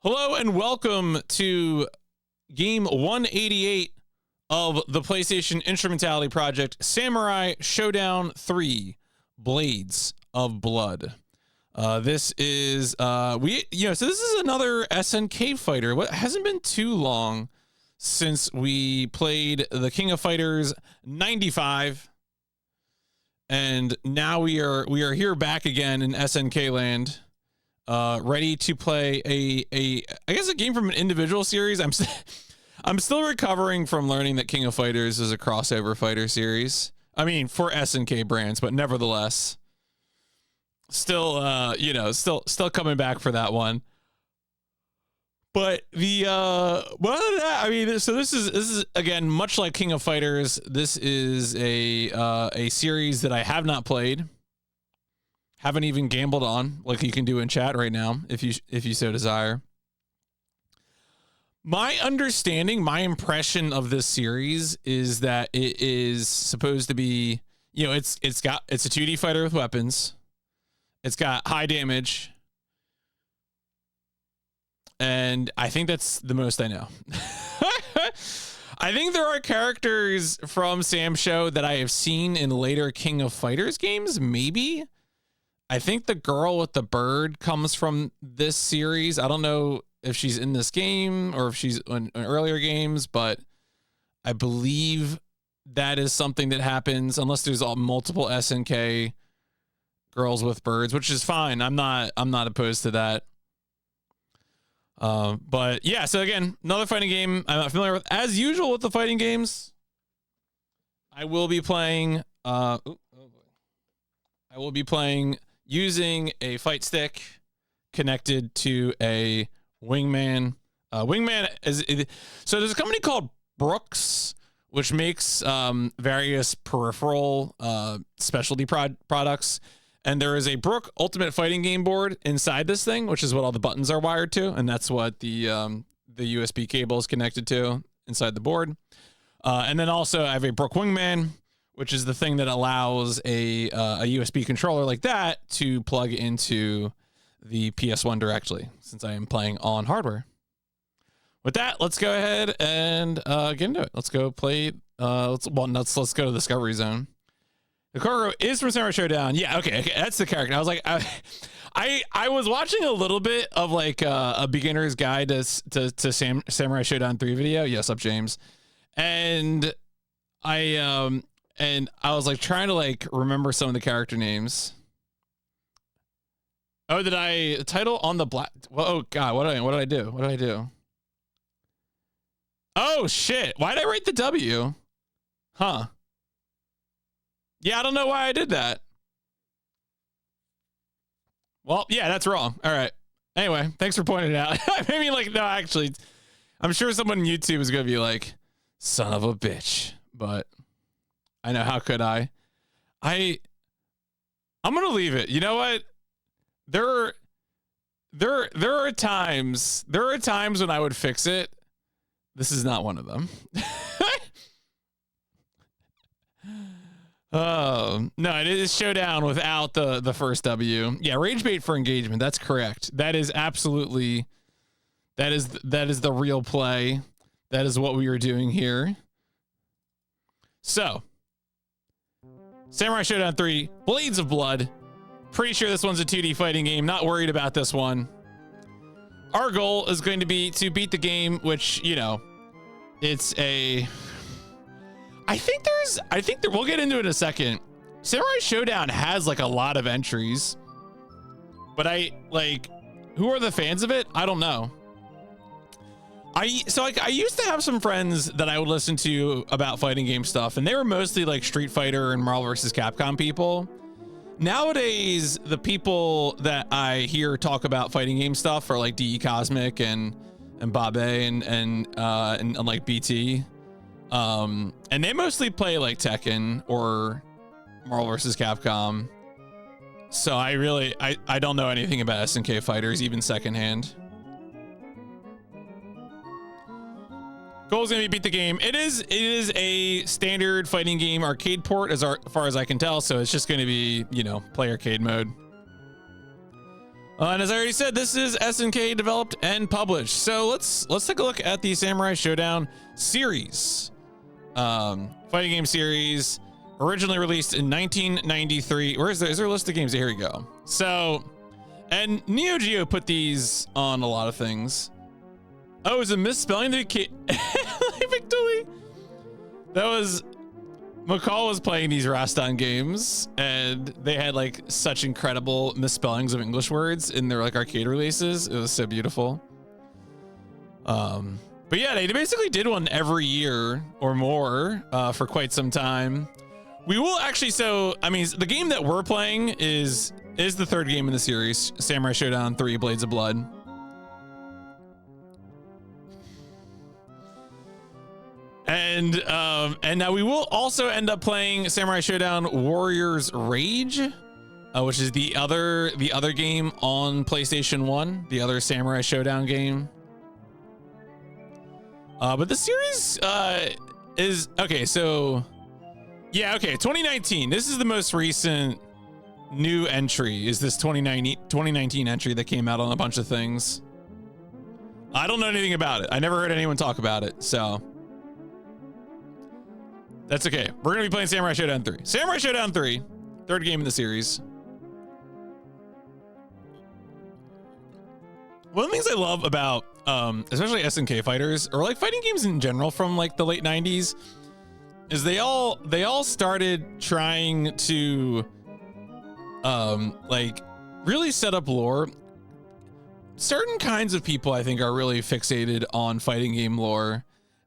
Hello and welcome to game 188 of the PlayStation Instrumentality Project, Samurai Shodown 3: Blades of Blood. This is so this is another SNK fighter. What hasn't been too long since we played the King of Fighters 95. And now we are here back again in SNK land. Ready to play I guess a game from an individual series. I'm still recovering from learning that King of Fighters is a crossover fighter series. I mean, for SNK brands, but nevertheless, still coming back for that one. But the so this is again much like King of Fighters. This is a series that I have not played. Haven't even gambled on, like you can do in chat right now, if you so desire. My understanding, my impression of this series is that it is supposed to be, it's a 2D fighter with weapons. It's got high damage. And I think that's the most I know. I think there are characters from Sam Show that I have seen in later King of Fighters games, maybe. I think the girl with the bird comes from this series. I don't know if she's in this game or if she's in earlier games, but I believe that is something that happens unless there's multiple SNK girls with birds, which is fine. I'm not opposed to that. But yeah, so again, another fighting game I'm not familiar with. As usual with the fighting games, I will be playing using a fight stick connected to a wingman. So there's a company called Brooks, which makes various peripheral specialty products. And there is a Brook Ultimate Fighting Game board inside this thing, which is what all the buttons are wired to, and that's what the USB cable is connected to inside the board. And then also I have a Brook Wingman, which is the thing that allows a USB controller like that to plug into the PS1 directly, since I am playing on hardware. With that, let's go ahead and get into it. Let's go play. Let's go to Discovery Zone. The cargo is from Samurai Shodown. Yeah, okay, that's the character. I was like, I was watching a little bit of like a beginner's guide to Samurai Shodown 3 video. Yes, up James, and I was like trying to like remember some of the character names. Oh, did I title on the black? Oh God, what did I do? What did I do? Oh shit! Why did I write the W? Huh? Yeah, I don't know why I did that. Well, yeah, that's wrong. All right. Anyway, thanks for pointing it out. I mean, like, no, actually, I'm sure someone on YouTube is going to be like, son of a bitch. But I know, how could I? I'm going to leave it. You know what? There are times when I would fix it. This is not one of them. Oh, no, it is Shodown without the first W. Yeah, rage bait for engagement. That's correct. That is absolutely, that is the real play. That is what we are doing here. So, Samurai Shodown 3, Blades of Blood. Pretty sure this one's a 2D fighting game. Not worried about this one. Our goal is going to be to beat the game, which, it's a... I think we'll get into it in a second. Samurai Shodown has like a lot of entries, but who are the fans of it? I don't know. I used to have some friends that I would listen to about fighting game stuff, and they were mostly like Street Fighter and Marvel vs. Capcom people. Nowadays, the people that I hear talk about fighting game stuff are like DE Cosmic and Babe and like BT. And they mostly play like Tekken or Marvel vs. Capcom. So I don't know anything about SNK fighters, even secondhand. Goal is gonna be beat the game. It is a standard fighting game arcade port as far as I can tell. So it's just gonna be, play arcade mode. And as I already said, this is SNK developed and published. So let's take a look at the Samurai Shodown series. Fighting game series, originally released in 1993. Is there a list of games? Here we go. So, and Neo Geo put these on a lot of things. Oh, is it misspelling the kid? Victory. That was McCall was playing these Rastan games, and they had like such incredible misspellings of English words in their like arcade releases. It was so beautiful. But yeah, they basically did one every year or more for quite some time. We will actually, so I mean, the game that we're playing is the third game in the series, Samurai Shodown 3: Blades of Blood. And now we will also end up playing Samurai Shodown Warrior's Rage, which is the other game on PlayStation 1, the other Samurai Shodown game. But the series is okay. So yeah, okay. 2019. This is the most recent new entry. Is this 2019 entry that came out on a bunch of things? I don't know anything about it. I never heard anyone talk about it, so. That's okay. We're going to be playing Samurai Shodown 3. Samurai Shodown 3, third game in the series. One of the things I love about, especially SNK fighters, or like fighting games in general from like the late 90s, is they all started trying to, like really set up lore. Certain kinds of people, I think, are really fixated on fighting game lore,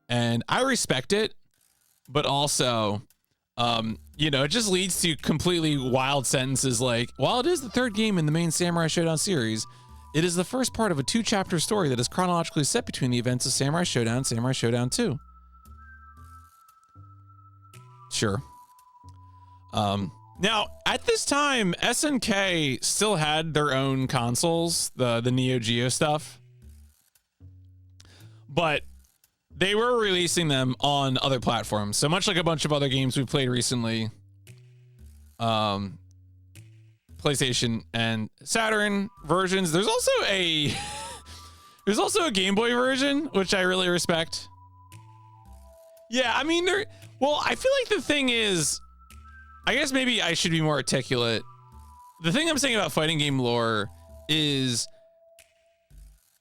and I respect it. But also, you know, it just leads to completely wild sentences like, while it is the third game in the main Samurai Shodown series, it is the first part of a 2-chapter story that is chronologically set between the events of Samurai Shodown and Samurai Shodown 2. Sure. Now, at this time, SNK still had their own consoles, the Neo Geo stuff. But they were releasing them on other platforms. So much like a bunch of other games we played recently, PlayStation and Saturn versions. There's also a Game Boy version, which I really respect. Yeah, I mean, well, I feel like the thing is, I guess maybe I should be more articulate. The thing I'm saying about fighting game lore is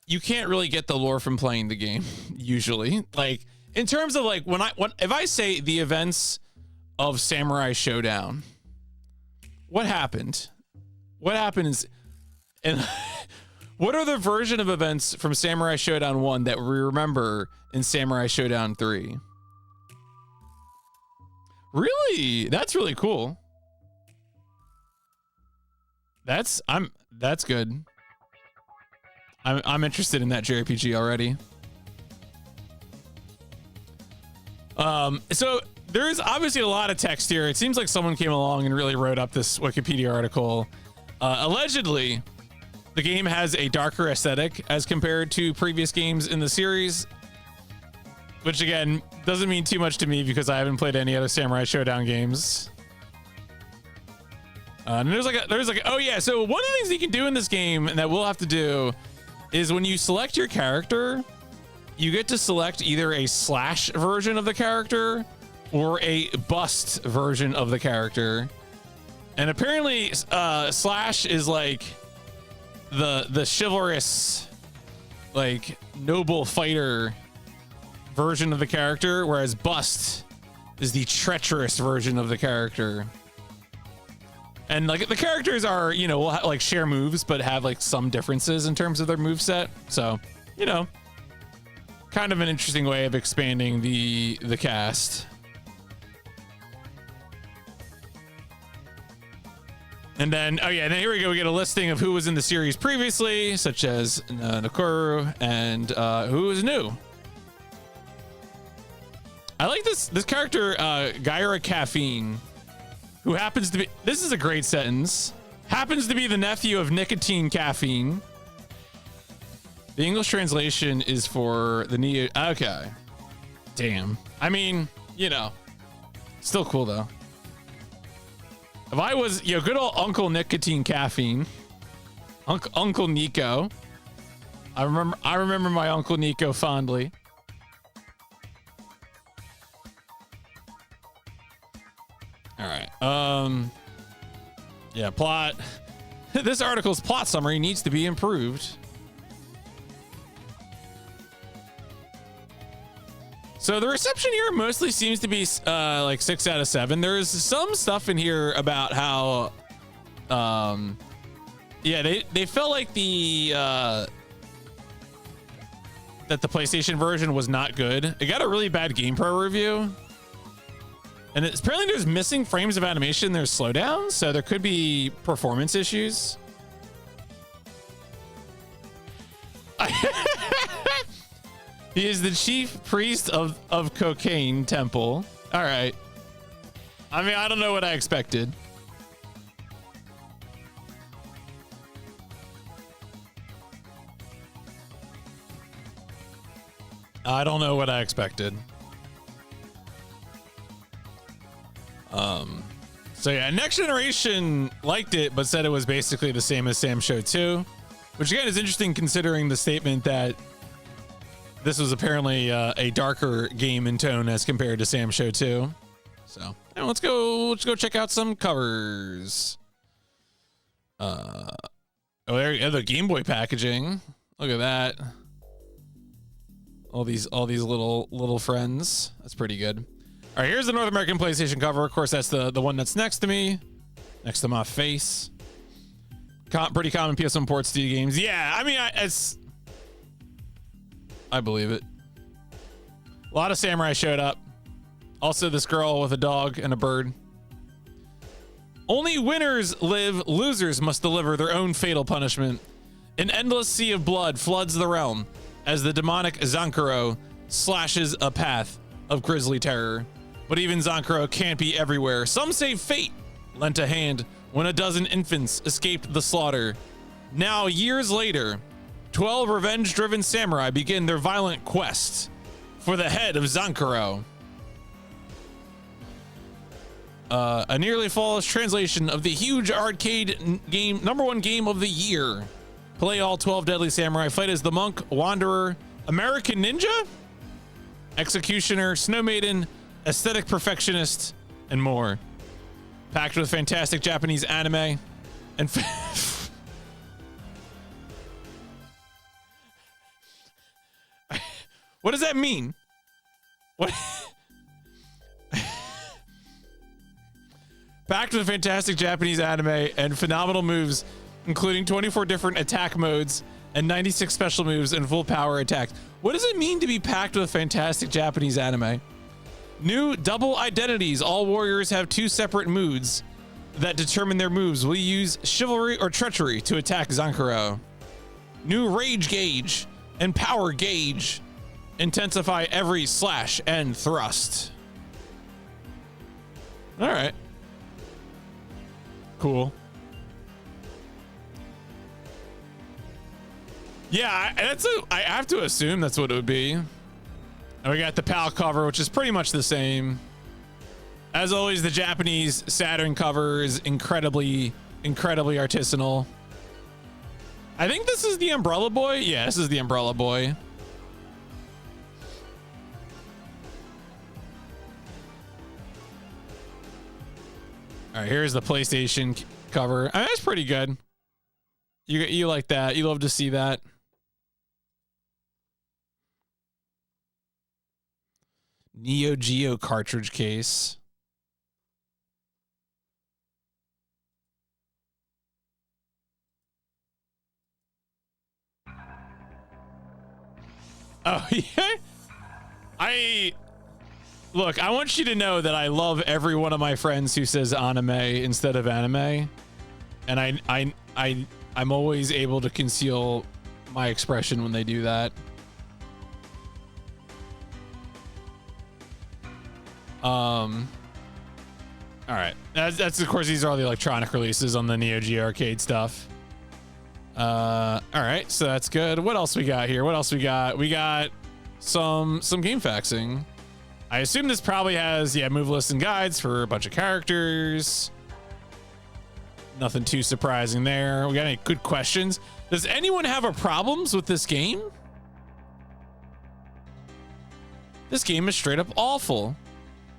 you can't really get the lore from playing the game usually. Like in terms of like if I say the events of Samurai Shodown, what happened? What happens? And what are the version of events from Samurai Shodown 1 that we remember in Samurai Shodown 3? Really? That's really cool. That's good. I'm interested in that JRPG already. So there's obviously a lot of text here. It seems like someone came along and really wrote up this Wikipedia article. Allegedly, the game has a darker aesthetic as compared to previous games in the series, which again doesn't mean too much to me because I haven't played any other Samurai Shodown games. And there's like oh yeah, so one of the things you can do in this game and that we'll have to do is when you select your character, you get to select either a slash version of the character or a bust version of the character. And apparently slash is like the chivalrous, like noble fighter version of the character, whereas bust is the treacherous version of the character. And like the characters are, you know, will like share moves, but have like some differences in terms of their moveset. So, you know, kind of an interesting way of expanding the cast. And then, oh yeah, and then here we go. We get a listing of who was in the series previously, such as Nakuru and who is new. I like this character, Gaira Caffeine, who happens to be, this is a great sentence, happens to be the nephew of Nicotine Caffeine. The English translation is for the Neo. Okay. Damn. I mean, you know, still cool though. If I was, you know, good old Uncle Nicotine Caffeine, Uncle Nico. I remember my Uncle Nico fondly. All right. Yeah, plot. This article's plot summary needs to be improved. So the reception here mostly seems to be like 6 out of 7. There's some stuff in here about how yeah, they felt like that the PlayStation version was not good. It got a really bad GamePro review. And apparently there's missing frames of animation, there's slowdowns, so there could be performance issues. He is the chief priest of Cocaine Temple. All right. I mean, I don't know what I expected. I don't know what I expected. So yeah, Next Generation liked it, but said it was basically the same as Sam Show 2, which again is interesting considering the statement that this was apparently a darker game in tone as compared to Sam Show 2. So yeah, let's go check out some covers. Oh, there you go, the Game Boy packaging. Look at that. All these little friends. That's pretty good. All right, here's the North American PlayStation cover. Of course, that's the one that's next to me, next to my face. Pretty common PS1 ports to games. Yeah, I mean, I believe it. A lot of samurai showed up. Also, this girl with a dog and a bird. Only winners live. Losers must deliver their own fatal punishment. An endless sea of blood floods the realm as the demonic Zankuro slashes a path of grisly terror. But even Zankuro can't be everywhere. Some say fate lent a hand when a dozen infants escaped the slaughter. Now, years later, 12 revenge-driven samurai begin their violent quest for the head of Zankuro. A nearly flawless translation of the huge arcade game, #1 game of the year. Play all 12 deadly samurai. Fight as the monk, wanderer, American ninja, executioner, snow maiden, aesthetic perfectionist, and more. Packed with fantastic Japanese anime and what does that mean? What? Packed with fantastic Japanese anime and phenomenal moves, including 24 different attack modes and 96 special moves and full power attacks. What does it mean to be packed with fantastic Japanese anime? New double identities. All warriors have 2 separate moods that determine their moves. Will you use chivalry or treachery to attack Zankuro? New rage gauge and power gauge. Intensify every slash and thrust. All right. Cool. Yeah, I have to assume that's what it would be. And we got the PAL cover, which is pretty much the same. As always, the Japanese Saturn cover is incredibly artisanal. I think this is the Umbrella Boy. Yeah, this is the Umbrella Boy. All right, here's the PlayStation cover. I mean, that's pretty good. You like that. You love to see that. Neo Geo cartridge case. Oh, yeah. Look, I want you to know that I love every one of my friends who says anime instead of anime. And I'm always able to conceal my expression when they do that. All right. That's of course, these are all the electronic releases on the Neo Geo arcade stuff. All right, so that's good. What else we got here? What else we got? We got some game faxing. I assume this probably has, yeah, move lists and guides for a bunch of characters. Nothing too surprising there. We got any good questions? Does anyone have a problems with this game? This game is straight up awful.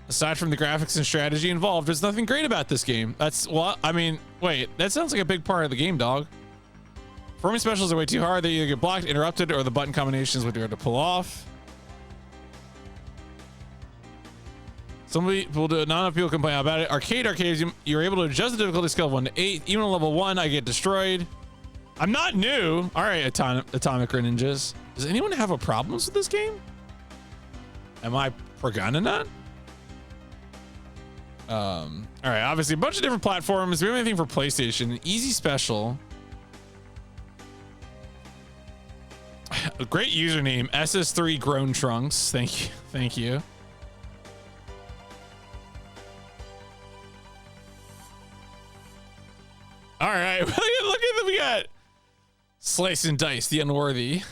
Aside from the graphics and strategy involved, there's nothing great about this game. That's what I mean. Wait, that sounds like a big part of the game, dog. Performing specials are way too hard. They either get blocked, interrupted, or the button combinations would be hard to pull off. Some people do it. Not enough people complain about it. Arcades, you're able to adjust the difficulty scale of 1 to 8. Even on level 1, I get destroyed. I'm not new. All right, Atomic Ninjas. Does anyone have a problems with this game? Am I forgotten that? All right, obviously a bunch of different platforms. We have anything for PlayStation. Easy special. A great username, SS3 Grown Trunks. Thank you. Thank you. All right, look at that. We got Slice and Dice, the Unworthy.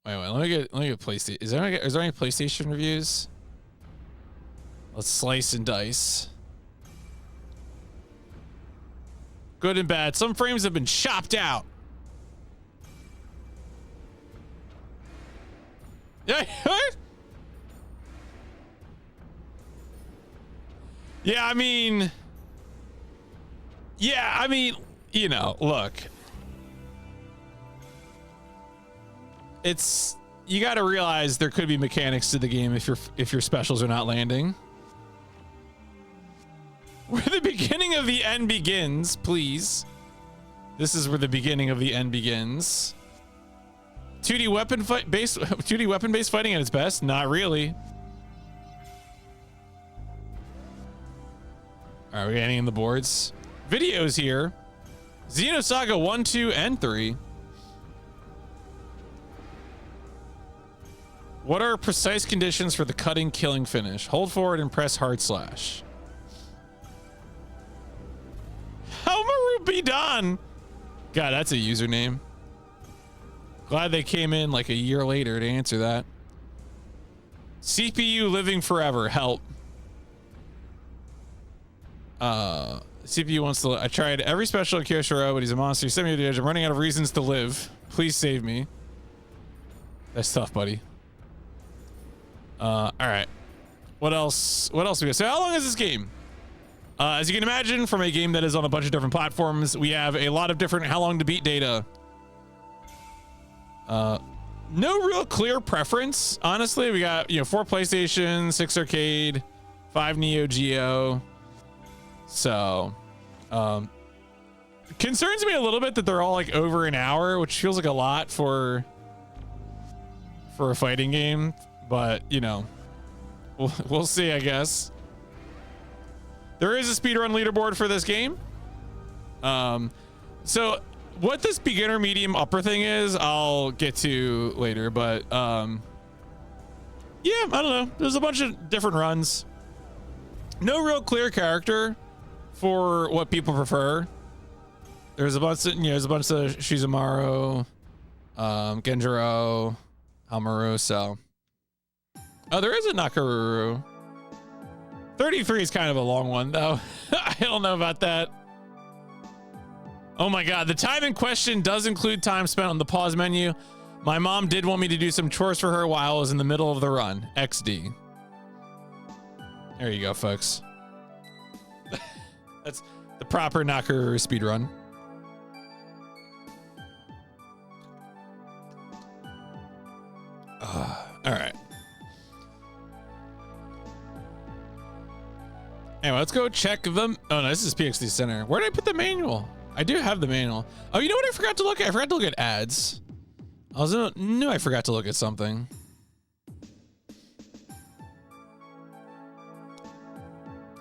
Wait, let me get PlayStation. Is there any PlayStation reviews? Let's Slice and Dice. Good and bad. Some frames have been chopped out. Yeah. Yeah, I mean, you know, look, you got to realize there could be mechanics to the game if your specials are not landing. Where the beginning of the end begins, please. This is where the beginning of the end begins. 2D weapon-based fighting at its best? Not really. All right, we got anything in the boards? Videos here. Xenosaga 1, 2, and 3. What are precise conditions for the cutting, killing finish? Hold forward and press hard slash. Homaru be done. God, that's a username. Glad they came in like a year later to answer that. CPU living forever. Help. CPU wants to. I tried every special in Kyoshiro, but he's a monster. He sent me to the edge. I'm running out of reasons to live. Please save me. That's tough, buddy. All right. What else? What else we got? So how long is this game? As you can imagine, from a game that is on a bunch of different platforms, we have a lot of different how long to beat data. No real clear preference, honestly. We got 4 PlayStation, 6 arcade, 5 Neo Geo. So, concerns me a little bit that they're all like over an hour, which feels like a lot for a fighting game. But we'll see, I guess. There is a speedrun leaderboard for this game. So what this beginner, medium, upper thing is, I'll get to later. But yeah, I don't know. There's a bunch of different runs. No real clear character for what people prefer. There's a bunch of Shizumaru, Genjiro, Hamaru. So, oh, there is a Nakaruru. 33 is kind of a long one, though. I don't know about that. Oh my God, the time in question does include time spent on the pause menu. My mom did want me to do some chores for her while I was in the middle of the run. XD. There you go, folks. That's the proper Nakaruru speedrun. All right. Anyway, let's go check them. Oh no, this is PXD Center. Where did I put the manual? I do have the manual. Oh, you know what I forgot to look at? I forgot to look at ads. Knew I forgot to look at something.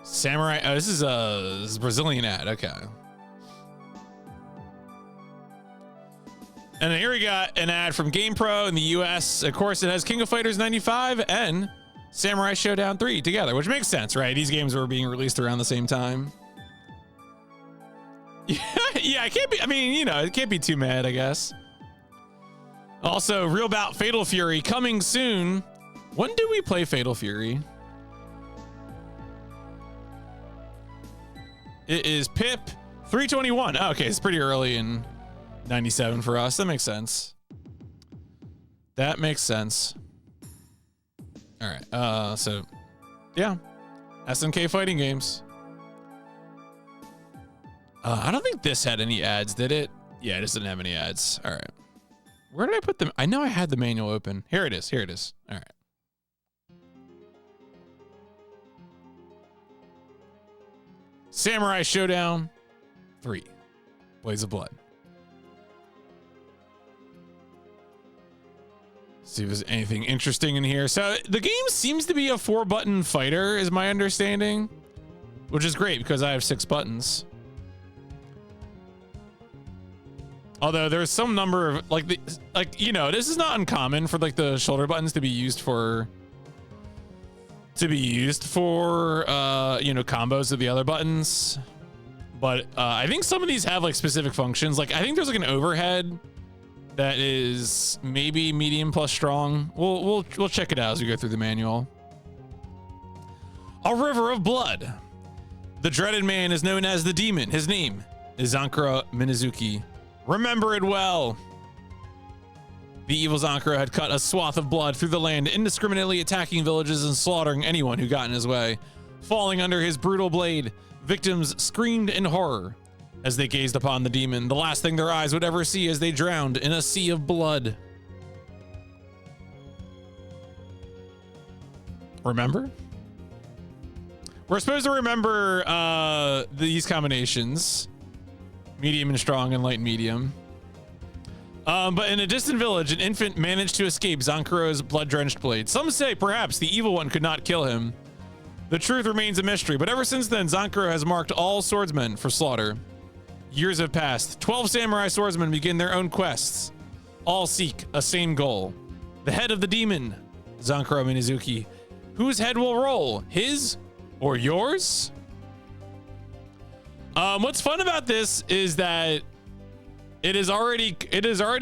Samurai. Oh, this is a Brazilian ad. Okay. And then here we got an ad from GamePro in the US. Of course, it has King of Fighters 95 and Samurai Shodown 3 together, which makes sense, right? These games were being released around the same time. Yeah, it can't be. I mean, it can't be too mad, I guess. Also, Real Bout Fatal Fury coming soon. When do we play Fatal Fury? It is PIP 321. Oh, okay, it's pretty early in 97 for us. That makes sense. That makes sense. All right. So yeah, SNK fighting games. I don't think this had any ads, did it? Yeah, it just didn't have any ads. All right. Where did I put them? I know I had the manual open. Here it is. Here it is. All right. Samurai Shodown 3. Blades of Blood. See if there's anything interesting in here. So the game seems to be a 4-button fighter, is my understanding, which is great because I have 6 buttons. Although there's some number of you know, this is not uncommon for like the shoulder buttons to be used for you know, combos of the other buttons. But I think some of these have like specific functions. Like I think there's like an overhead that is maybe medium plus strong. We'll check it out as we go through the manual. A river of blood. The dreaded man is known as the demon. His name is Zankura Minazuki. Remember it well. The evil Zankura had cut a swath of blood through the land, indiscriminately attacking villages and slaughtering anyone who got in his way. Falling under his brutal blade, victims screamed in horror as they gazed upon the demon, the last thing their eyes would ever see as they drowned in a sea of blood. Remember? We're supposed to remember these combinations. Medium and strong and light and medium. But in a distant village, an infant managed to escape Zankura's blood-drenched blade. Some say perhaps the evil one could not kill him. The truth remains a mystery, but ever since then, Zankura has marked all swordsmen for slaughter. Years have passed. 12 samurai swordsmen begin their own quests. All seek a same goal. The head of the demon, Zankura Minazuki. Whose head will roll? His or yours? What's fun about this is that it is already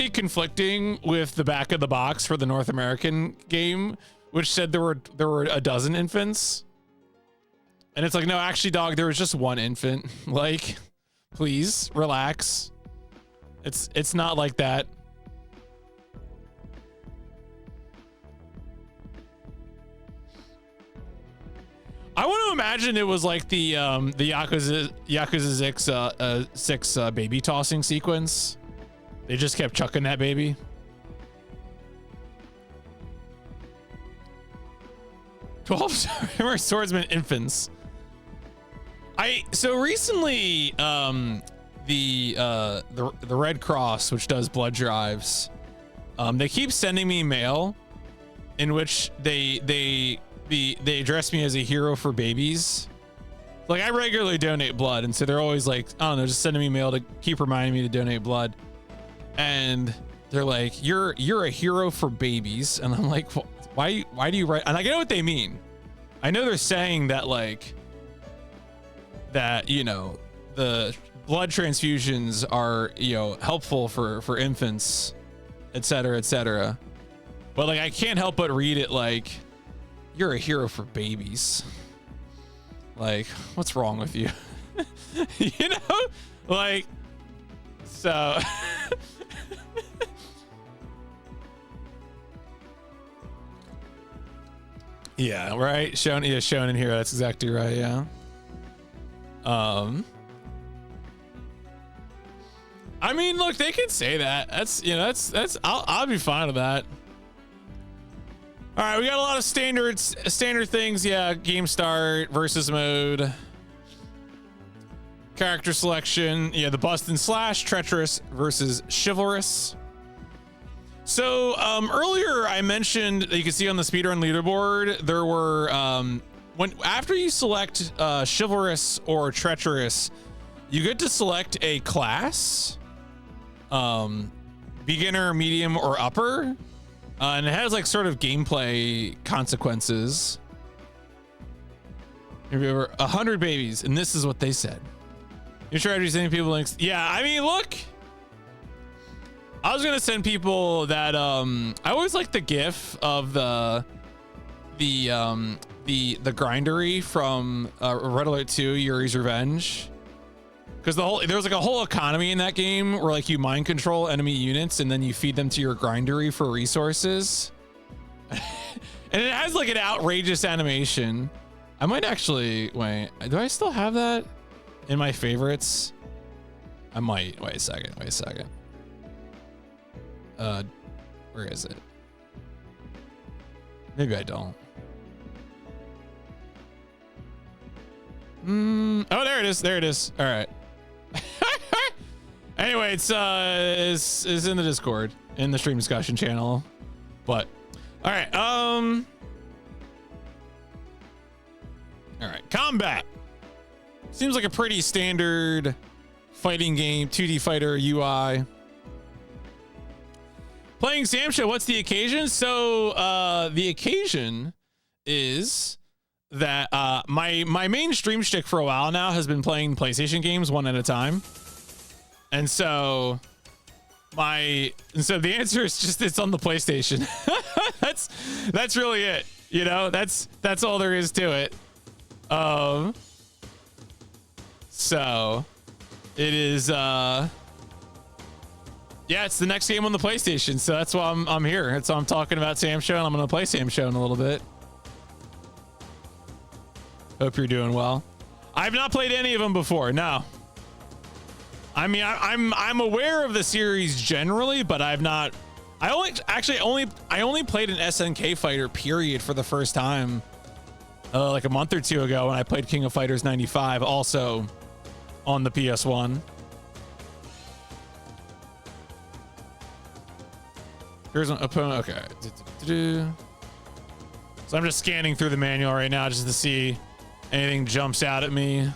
conflicting with the back of the box for the North American game, which said there were a dozen infants. And it's like, no, actually, dog, there was just one infant. Like, please relax. It's not like that. I want to imagine it was like the Yakuza 6 baby tossing sequence. They just kept chucking that baby. Swordsman infants. So recently the Red Cross, which does blood drives, they keep sending me mail in which they address me as a hero for babies. Like, I regularly donate blood, and so they're always like, I don't know, just sending me mail to keep reminding me to donate blood. And they're like, you're a hero for babies. And I'm like, why do you write? And I know what they mean. I know they're saying that, like, that, you know, the blood transfusions are, you know, helpful for infants, et cetera, et cetera. But like, I can't help but read it like, you're a hero for babies. Like, what's wrong with you? You know, like, so. Yeah, right. Shown in here. That's exactly right. Yeah. I mean, look, they can say that. That's, you know, that's. I'll be fine with that. All right, we got a lot of standard things. Yeah, game start, versus mode, character selection. Yeah, the bust and slash, treacherous versus chivalrous. So earlier I mentioned that you can see on the speedrun leaderboard there were after you select chivalrous or treacherous, you get to select a class, beginner, medium, or upper. And it has like sort of gameplay consequences. Here we have 100 babies, and this is what they said. Your strategy sending people links. Yeah, I mean, look. I was gonna send people that I always like the GIF of the grindery from Red Alert 2, Yuri's Revenge. Because there's like a whole economy in that game where like you mind control enemy units and then you feed them to your grindery for resources. And it has like an outrageous animation. I might actually, wait, do I still have that in my favorites? I might, wait a second. Where is it? Maybe I don't. Oh, there it is. All right. Anyway, it's in the Discord, in the stream discussion channel. But all right, all right, combat. Seems like a pretty standard fighting game, 2D fighter UI. Playing Sam Show, what's the occasion? So the occasion is that my main stream shtick for a while now has been playing PlayStation games one at a time. And so the answer is just it's on the PlayStation. that's really it. You know, that's all there is to it. So it is yeah, it's the next game on the PlayStation. So that's why I'm here. That's why I'm talking about Sam Show, and I'm gonna play Sam Show in a little bit. Hope you're doing well. I've not played any of them before. No. I mean, I'm aware of the series generally, but I've not. I only played an SNK fighter period for the first time like a month or two ago when I played King of Fighters 95, also on the PS1. Here's an opponent. Okay. So I'm just scanning through the manual right now just to see anything jumps out at me.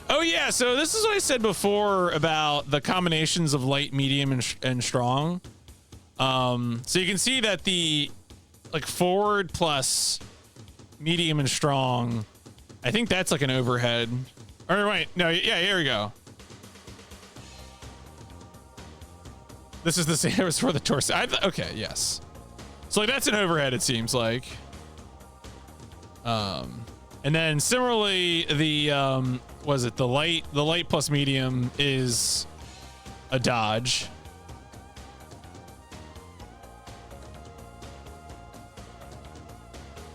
Oh yeah, so this is what I said before about the combinations of light, medium, and strong. So you can see that the like forward plus medium and strong, I think that's like an overhead. Or wait, no, yeah, here we go. This is the same as for the torso. Okay, yes. So like that's an overhead, it seems like. And then similarly, the was it the light plus medium is a dodge.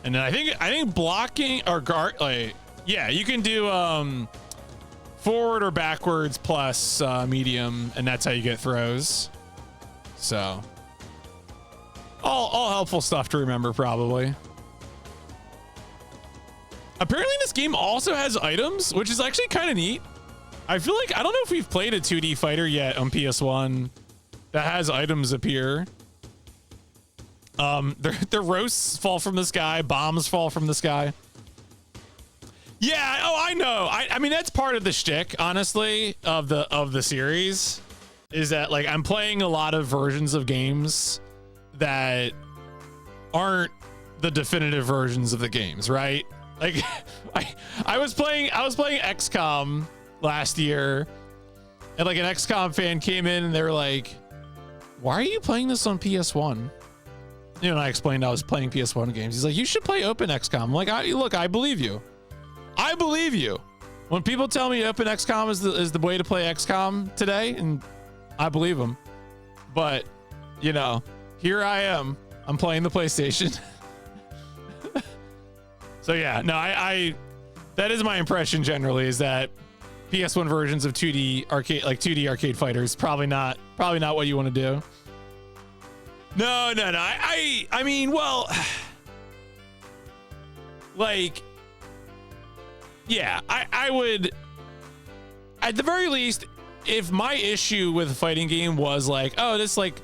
And then I think blocking or guard, like, yeah, you can do forward or backwards plus medium, and that's how you get throws. So all helpful stuff to remember, probably. Apparently this game also has items, which is actually kind of neat. I feel like, I don't know if we've played a 2D fighter yet on PS1 that has items appear. Their roasts fall from the sky, bombs fall from the sky. Yeah, oh, I know. I mean, that's part of the shtick, honestly, of the series, is that like I'm playing a lot of versions of games that aren't the definitive versions of the games, right? Like I was playing XCOM last year, and like an XCOM fan came in and they were like, "Why are you playing this on PS1?" You know, and I explained I was playing PS1 games. He's like, "You should play Open XCOM." I'm like, look, I believe you. I believe you. When people tell me Open XCOM is the way to play XCOM today, and I believe them. But, you know, here I am. I'm playing the PlayStation. So yeah, no, I that is my impression generally, is that PS1 versions of 2D arcade fighters probably not what you want to do. No. I mean, well, like, yeah, I would, at the very least, if my issue with a fighting game was like, oh, this like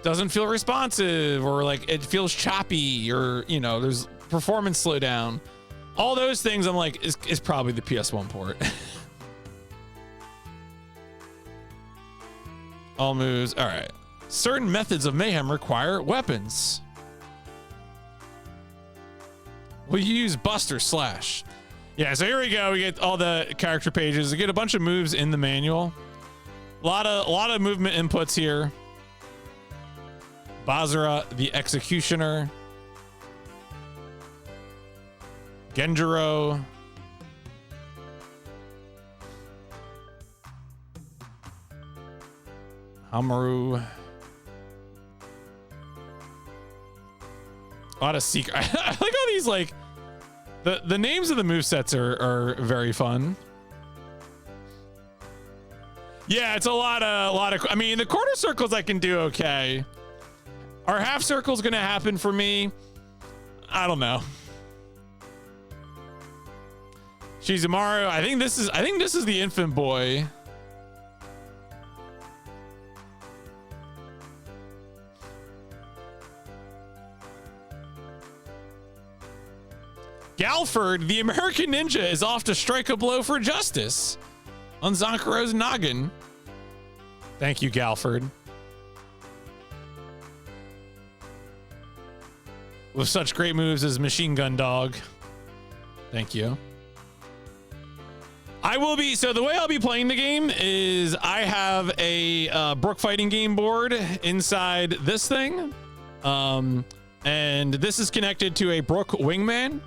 doesn't feel responsive, or like it feels choppy, or, you know, there's performance slowdown, all those things, I'm like, is probably the PS1 port. All moves. All right. Certain methods of mayhem require weapons. We use Buster Slash. Yeah, so here we go. We get all the character pages. We get a bunch of moves in the manual. A lot of movement inputs here. Basara, the Executioner. Genjiro. Hamaru. A lot of secret. I like all these, like, the names of the movesets are very fun. Yeah, it's a lot of, I mean, the quarter circles I can do okay. Are half circles gonna happen for me? I don't know. Shizumaru, I think this is the infant boy. Galford, the American ninja, is off to strike a blow for justice on Zankuro's noggin. Thank you, Galford. With such great moves as Machine Gun Dog. Thank you. I will be, so the way I'll be playing the game is I have a Brook fighting game board inside this thing. And this is connected to a Brook Wingman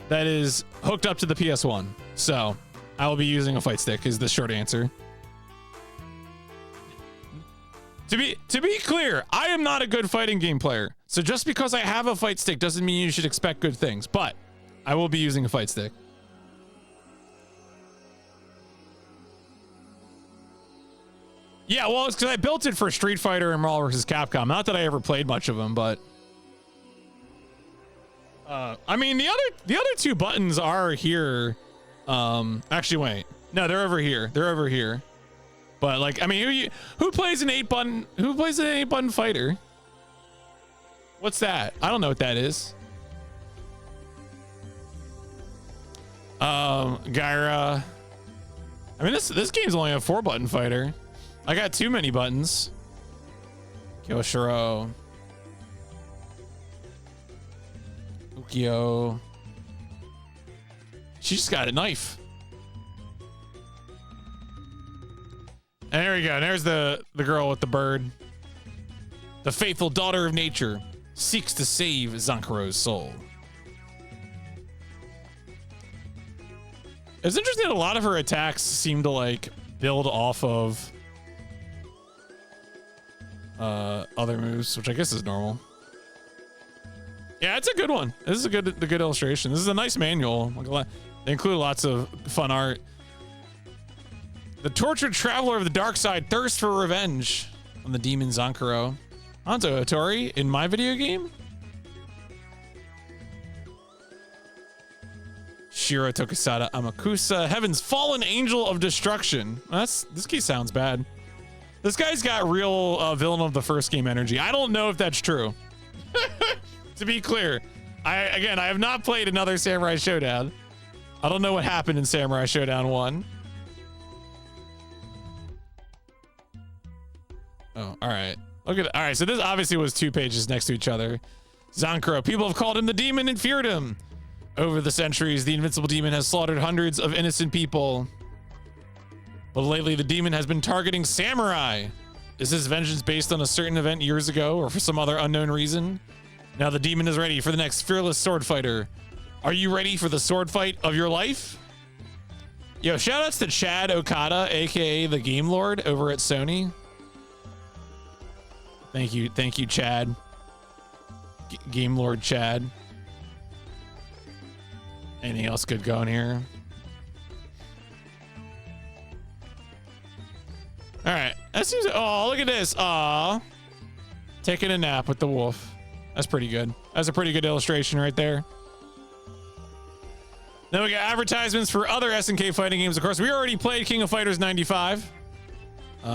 that is hooked up to the PS1. So I will be using a fight stick is the short answer. To be clear, I am not a good fighting game player. So just because I have a fight stick doesn't mean you should expect good things, but I will be using a fight stick. Yeah, well, it's because I built it for Street Fighter and Marvel vs. Capcom. Not that I ever played much of them, but I mean, the other two buttons are here. Actually, wait, no, they're over here. They're over here. But like, I mean, who plays an 8-button? Who plays an 8-button fighter? What's that? I don't know what that is. Gyra. I mean, this game's only a 4-button fighter. I got too many buttons. Kyoshiro. Ukyo. She just got a knife. And there we go. There's the girl with the bird. The faithful daughter of nature seeks to save Zankuro's soul. It's interesting that a lot of her attacks seem to like build off of other moves, which I guess is normal. Yeah, it's a good one. This is a good illustration. This is a nice manual. They include lots of fun art. The tortured traveler of the dark side thirsts for revenge on the demon Zankuro. Hanzo Hattori in my video game? Shiro Tokusada Amakusa, Heaven's fallen angel of destruction. This guy sounds bad. This guy's got real villain of the first game energy. I don't know if that's true. To be clear, I have not played another Samurai Shodown. I don't know what happened in Samurai Shodown 1. Oh, all right. Look at it. All right, so this obviously was 2 pages next to each other. Zankuro, people have called him the demon and feared him. Over the centuries, the invincible demon has slaughtered hundreds of innocent people. But lately, the demon has been targeting samurai. Is this vengeance based on a certain event years ago or for some other unknown reason? Now the demon is ready for the next fearless sword fighter. Are you ready for the sword fight of your life? Yo, shoutouts to Chad Okada, aka the Game Lord over at Sony. Thank you, Chad. Game Lord Chad. Anything else good going here? All right, that seems. Oh, look at this. Aw, taking a nap with the wolf. That's pretty good. That's a pretty good illustration right there. Then we got advertisements for other SNK fighting games. Of course, we already played King of Fighters 95,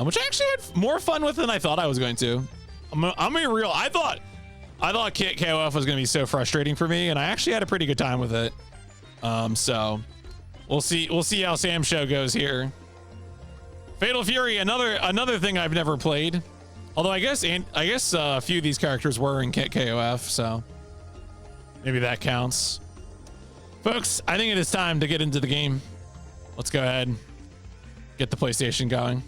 which I actually had more fun with than I thought I was going to. I'm being real. I thought KOF was going to be so frustrating for me, and I actually had a pretty good time with it. So we'll see how Sam Show goes here. Fatal Fury, another thing I've never played. Although I guess a few of these characters were in KOF, so maybe that counts. Folks, I think it is time to get into the game. Let's go ahead, get the PlayStation going.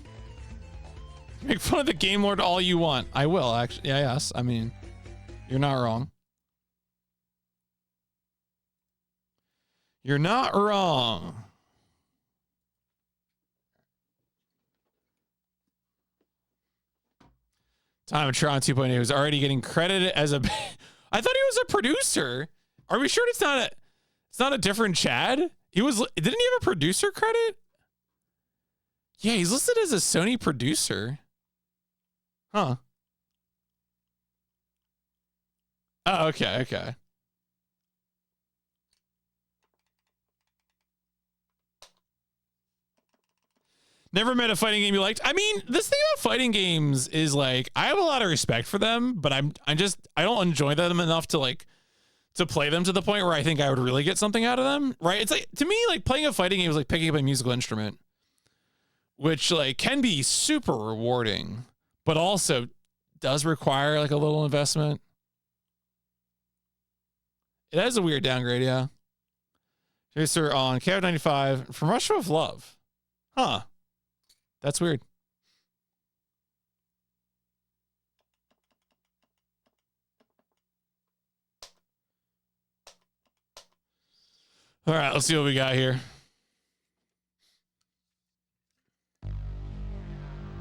Make fun of the Game Lord all you want. I will, actually. Yeah, yes. I mean, you're not wrong. You're not wrong. Time of Tron 2.8 was already getting credited as a. I thought he was a producer. Are we sure it's not a different Chad? He was. Didn't he have a producer credit? Yeah, he's listed as a Sony producer. Huh. Oh, okay, okay. Never met a fighting game you liked. I mean, this thing about fighting games is like I have a lot of respect for them, but I don't enjoy them enough to play them to the point where I think I would really get something out of them. Right? It's like to me, like playing a fighting game is like picking up a musical instrument, which like can be super rewarding, but also does require like a little investment. It has a weird downgrade, yeah. Chaser on KF 95 from Russia of Love. Huh. That's weird. All right, let's see what we got here.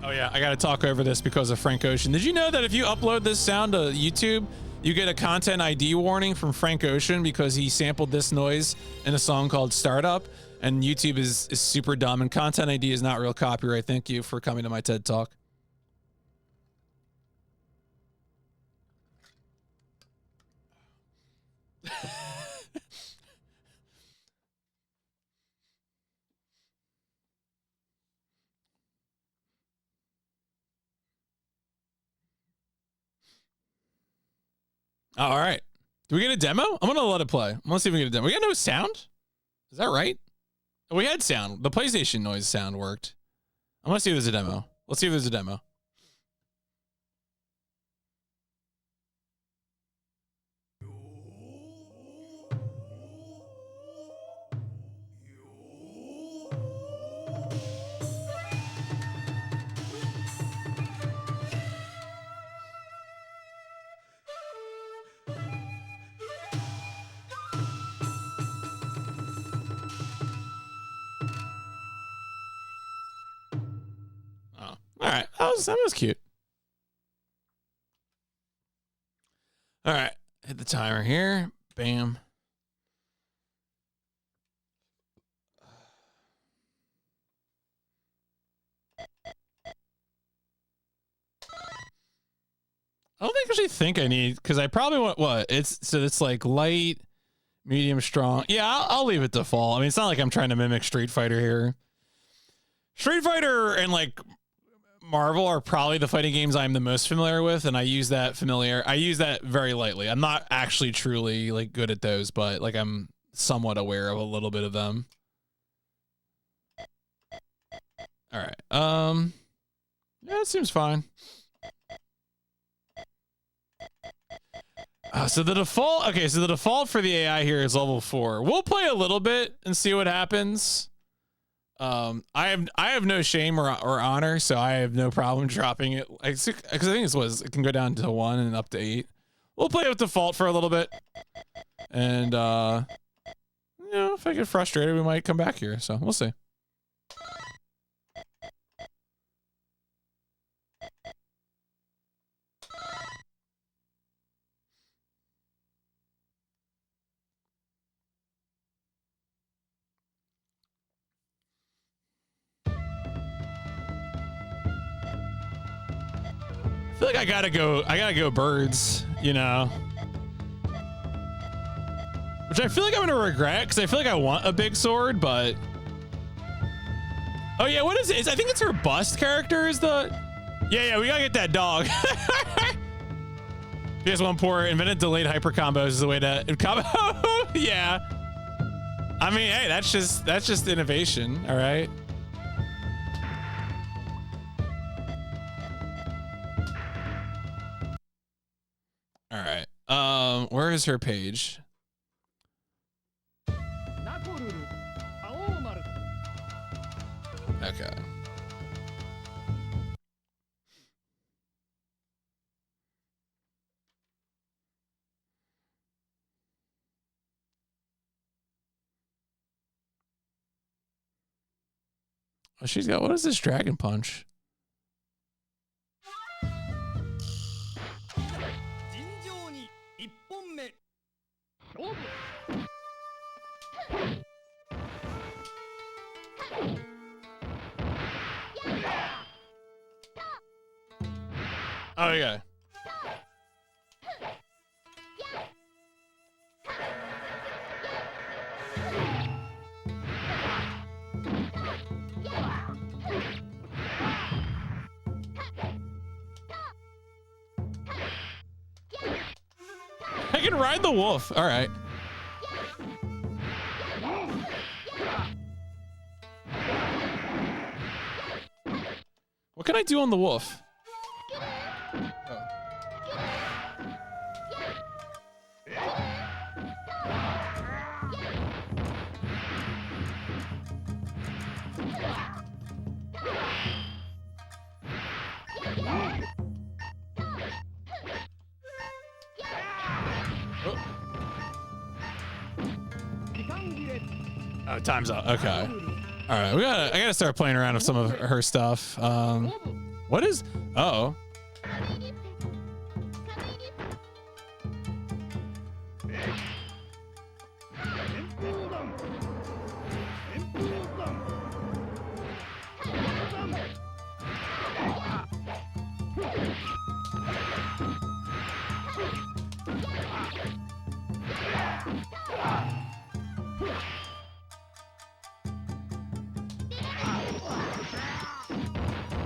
Oh yeah, I got to talk over this because of Frank Ocean. Did you know that if you upload this sound to YouTube, you get a content ID warning from Frank Ocean because he sampled this noise in a song called Startup? And YouTube is super dumb, and content ID is not real copyright. Thank you for coming to my TED Talk. All right. Do we get a demo? I'm gonna let it play. I'm gonna see if we get a demo. We got no sound? Is that right? We had sound. The PlayStation noise sound worked. I want to see if there's a demo. Let's see if there's a demo. All right, that was cute. All right, hit the timer here. Bam. I don't think I need because I probably want what it's like light, medium, strong. Yeah, I'll leave it default. I mean, it's not like I'm trying to mimic Street Fighter here. Street Fighter and like Marvel are probably the fighting games I'm the most familiar with, and I use that very lightly. I'm not actually truly like good at those, but like I'm somewhat aware of a little bit of them. All right. Yeah, it seems fine. So the default for the AI here is level 4. We'll play a little bit and see what happens. I have no shame or honor, so I have no problem dropping it. Because I think it can go down to 1 and up to 8. We'll play with default for a little bit, and you know, if I get frustrated, we might come back here. So we'll see. I feel like I gotta go birds, you know. Which I feel like I'm gonna regret because I feel like I want a big sword, but oh yeah, what is it? I think it's her bust character is the yeah, we gotta get that dog. PS1 invented delayed hyper combos is the way to combo. Yeah. I mean, hey, that's just innovation, all right. All right. Where is her page? Okay. Oh, she's got, what is this dragon punch? Oh, yeah. I can ride the wolf. All right. What can I do on the wolf? Oh, time's up. Okay. All right. I gotta start playing around with some of her stuff. What is? Uh oh.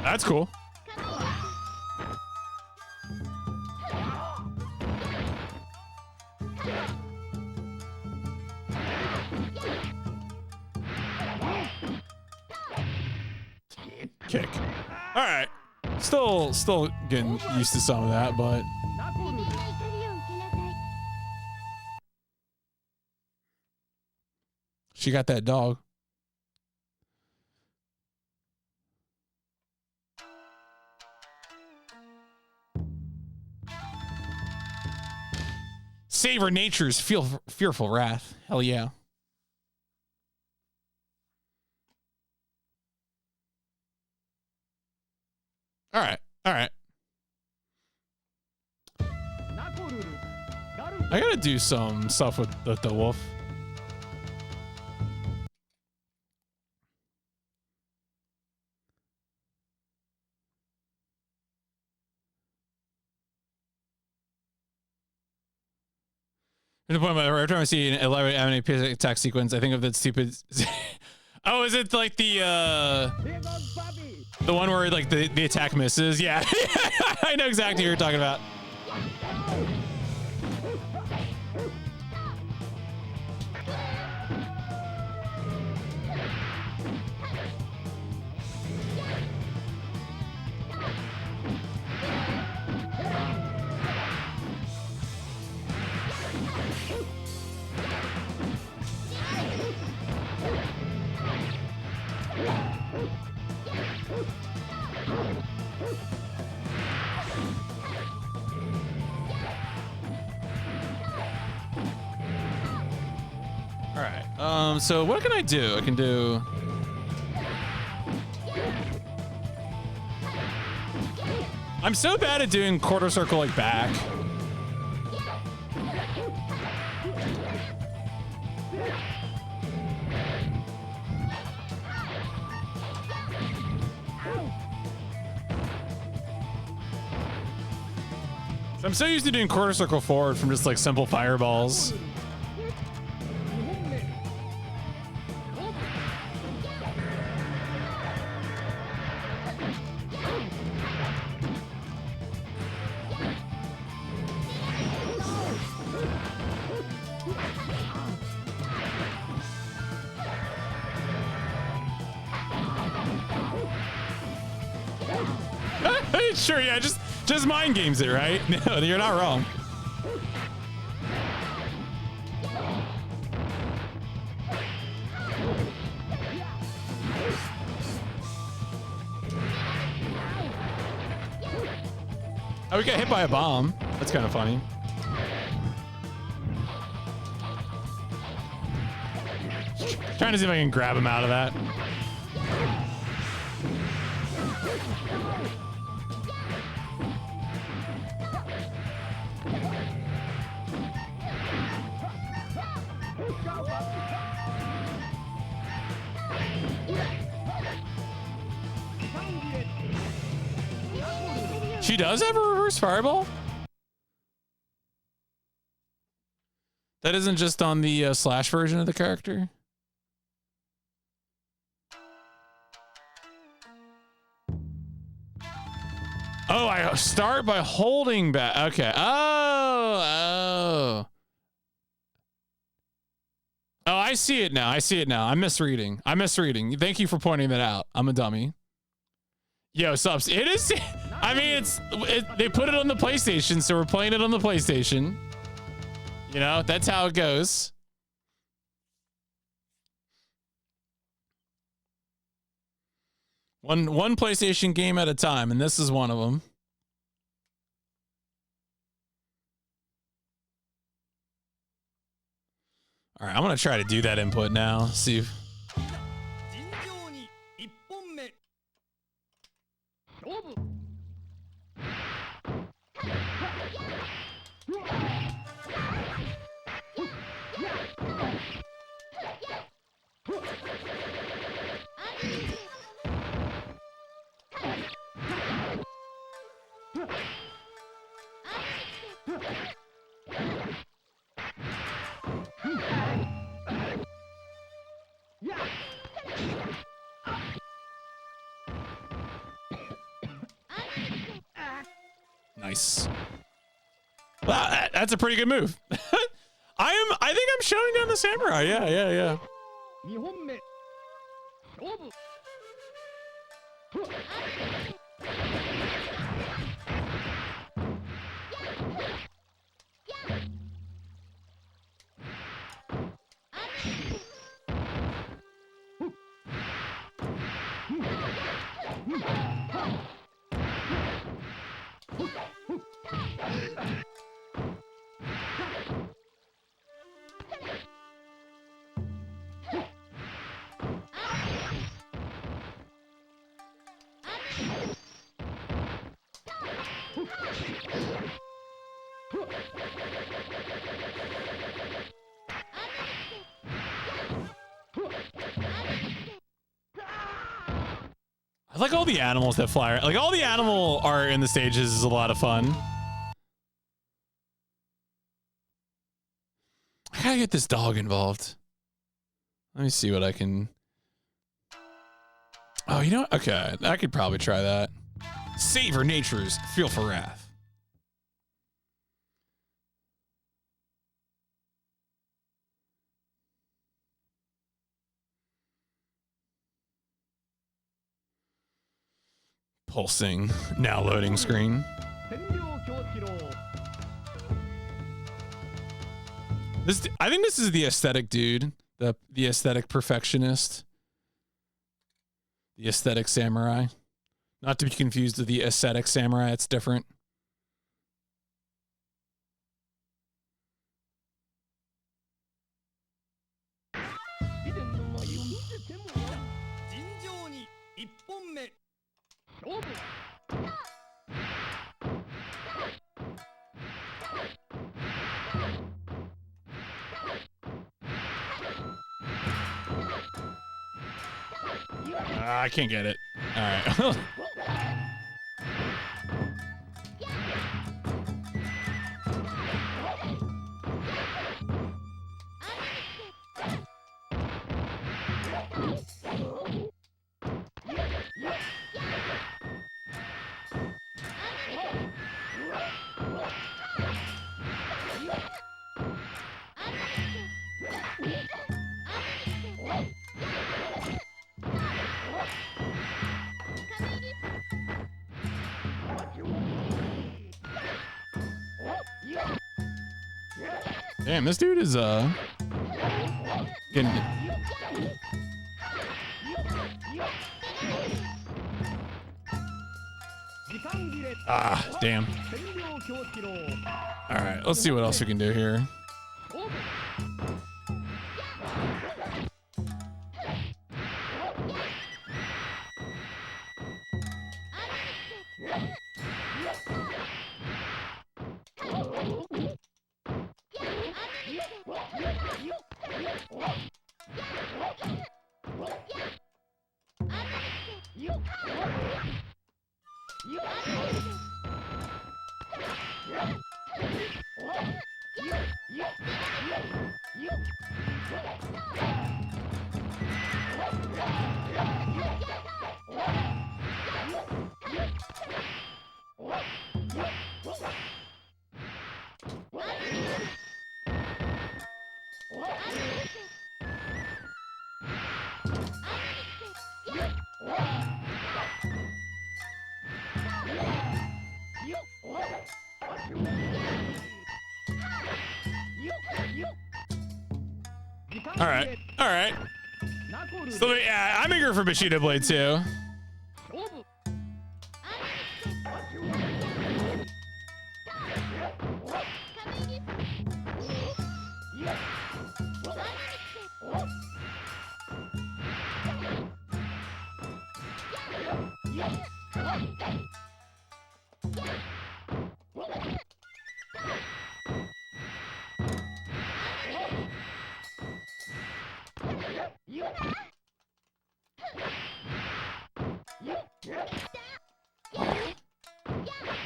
That's cool. Kick. All right. Still getting used to some of that, but she got that dog. Savor nature's fearful wrath. Hell yeah. All right. All right. I gotta do some stuff with the wolf. Every time I see an elaborate anime attack sequence, I think of that stupid. Oh, is it like the one where like the attack misses? Yeah, I know exactly what you're talking about. All right. So what can I do? I can do. I'm so bad at doing quarter circle like back. I'm so used to doing quarter circle forward from just like simple fireballs. Sure, yeah, just mind games it, right? No, you're not wrong. Oh, we got hit by a bomb. That's kind of funny. Trying to see if I can grab him out of that. She does have a reverse fireball? That isn't just on the Slash version of the character? Oh, I start by holding back. Okay. Oh. Oh, I see it now. I see it now. I'm misreading. Thank you for pointing that out. I'm a dummy. Yo, subs. It is. I mean, they put it on the PlayStation, so we're playing it on the PlayStation. You know, that's how it goes. One PlayStation game at a time, and this is one of them. All right, I'm gonna try to do that input now. See if... Nice. Wow, that's a pretty good move. I think I'm showing down the samurai. Yeah. I like all the animals that fly. Like all the animal art in the stages is a lot of fun. I gotta get this dog involved. Let me see what I can. Oh, you know what? Okay, I could probably try that. Savor nature's feel for wrath. Pulsing, now loading screen. I think this is the aesthetic dude, the aesthetic perfectionist, the aesthetic samurai. Not to be confused with the aesthetic samurai, it's different. I can't get it. All right. Damn, this dude is getting. Ah, damn. All right, let's see what else we can do here. All right, all right. So yeah, I'm eager for Bushido Blade too.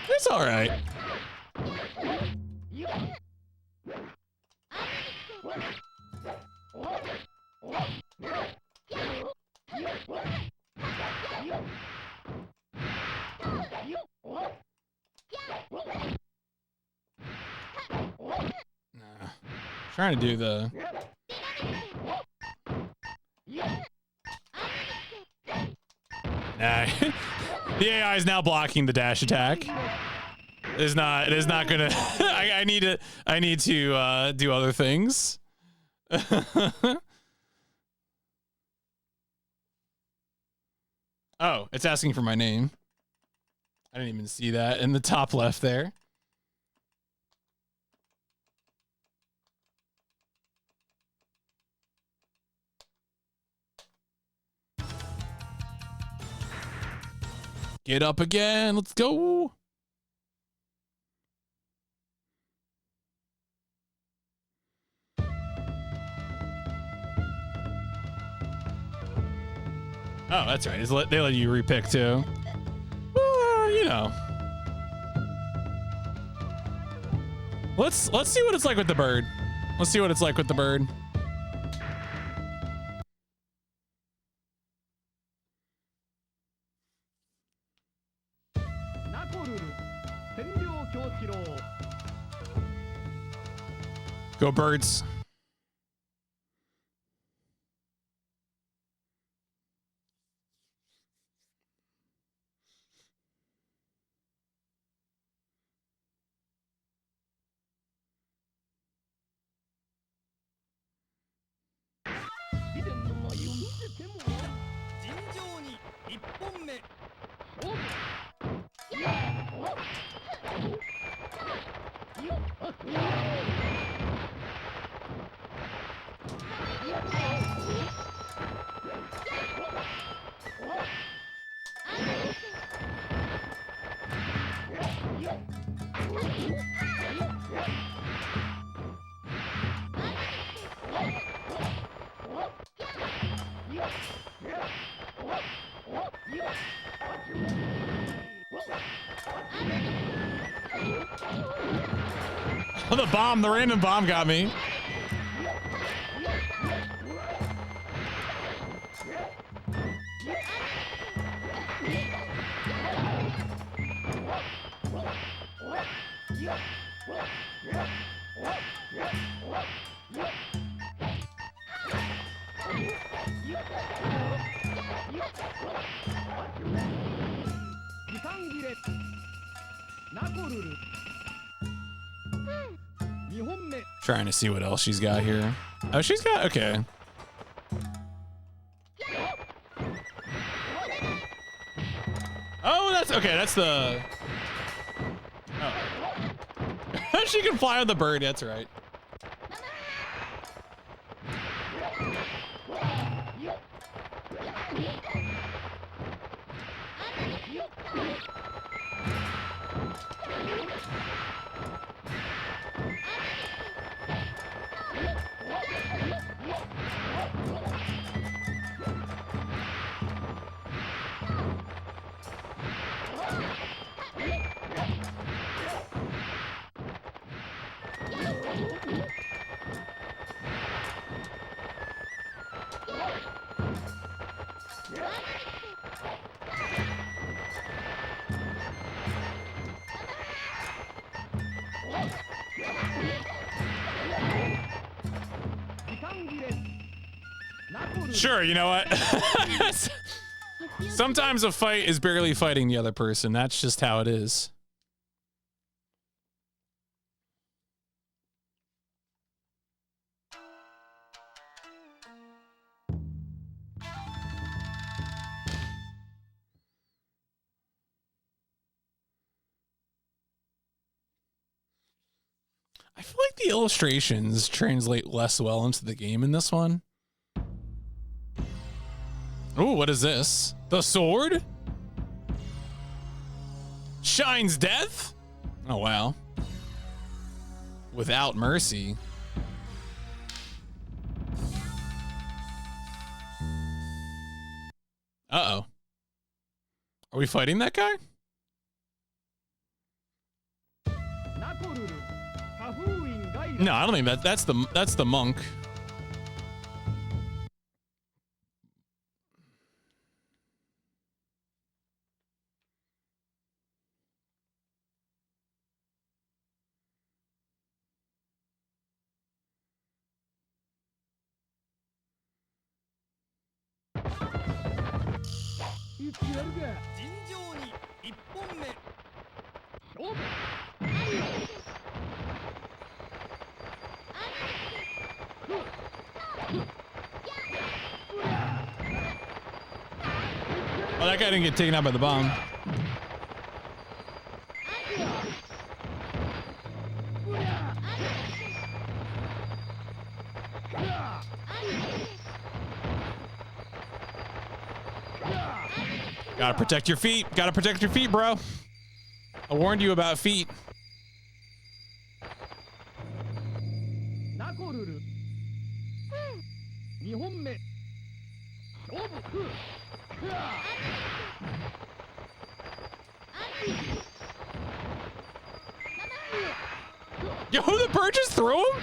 It's all right. Nah. Trying to do the... Nah. The AI is now blocking the dash attack. It is not gonna... I need to do other things. Oh, it's asking for my name. I didn't even see that in the top left there. Get up again. Let's go. Oh, that's right. They let you repick too. You know. Let's see what it's like with the bird. Let's see what it's like with the bird. Go birds. Oh, the bomb, the random bomb got me. Trying to see what else she's got here. Oh, she's got, okay. Oh, that's, okay, that's the... Oh. She can fly on the bird, that's right. Sure, you know what? Sometimes a fight is barely fighting the other person. That's just how it is. I feel like the illustrations translate less well into the game in this one. Oh, what is this? The sword? Shines death? Oh, wow. Without mercy. Uh-oh. Are we fighting that guy? No, I don't think that's the monk. Oh, that guy didn't get taken out by the bomb. Gotta protect your feet. Gotta protect your feet, bro. I warned you about feet. Yo, the bird just threw him?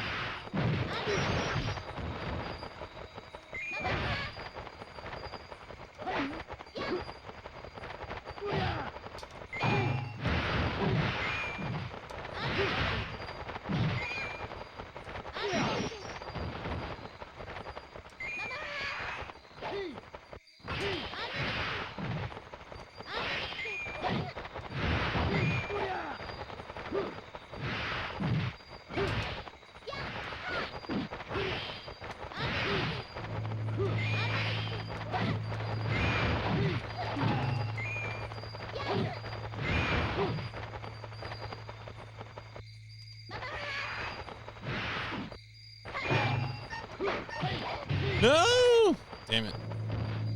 No! Damn it.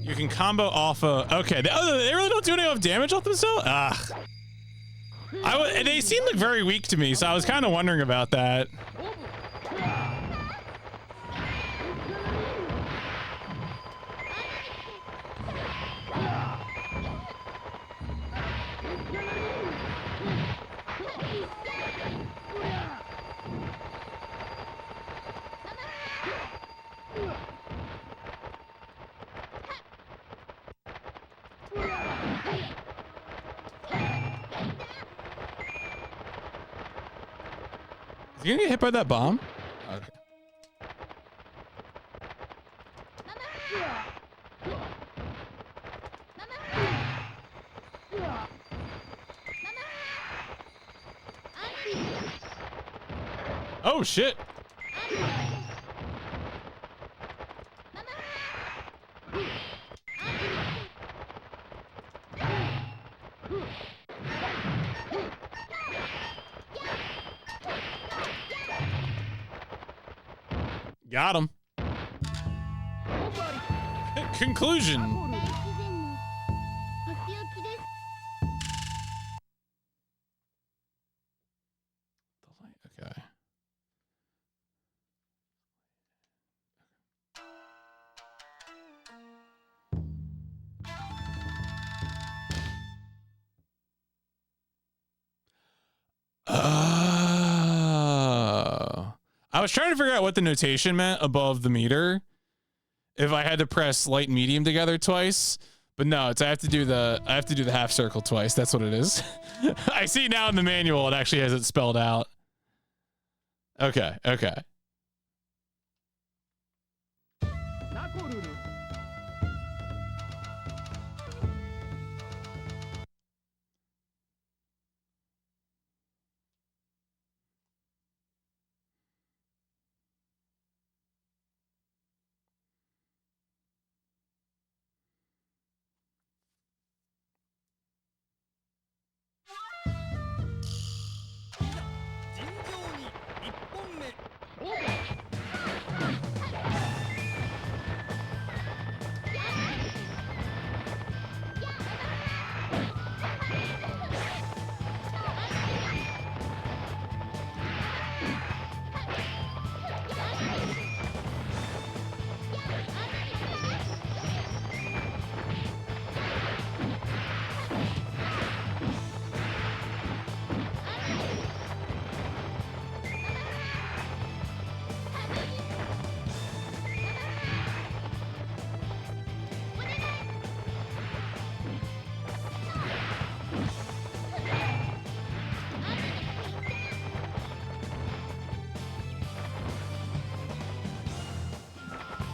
You can combo off a... Okay, they really don't do any off damage off themselves? Ugh. They seem like very weak to me, so I was kind of wondering about that. Is he gonna get hit by that bomb? Okay. Oh shit. Got him. Conclusion. Okay. I was trying to figure out what the notation meant above the meter. If I had to press light and medium together twice, but no, it's I have to do the half circle twice. That's what it is. I see now in the manual it actually has it spelled out. Okay, okay.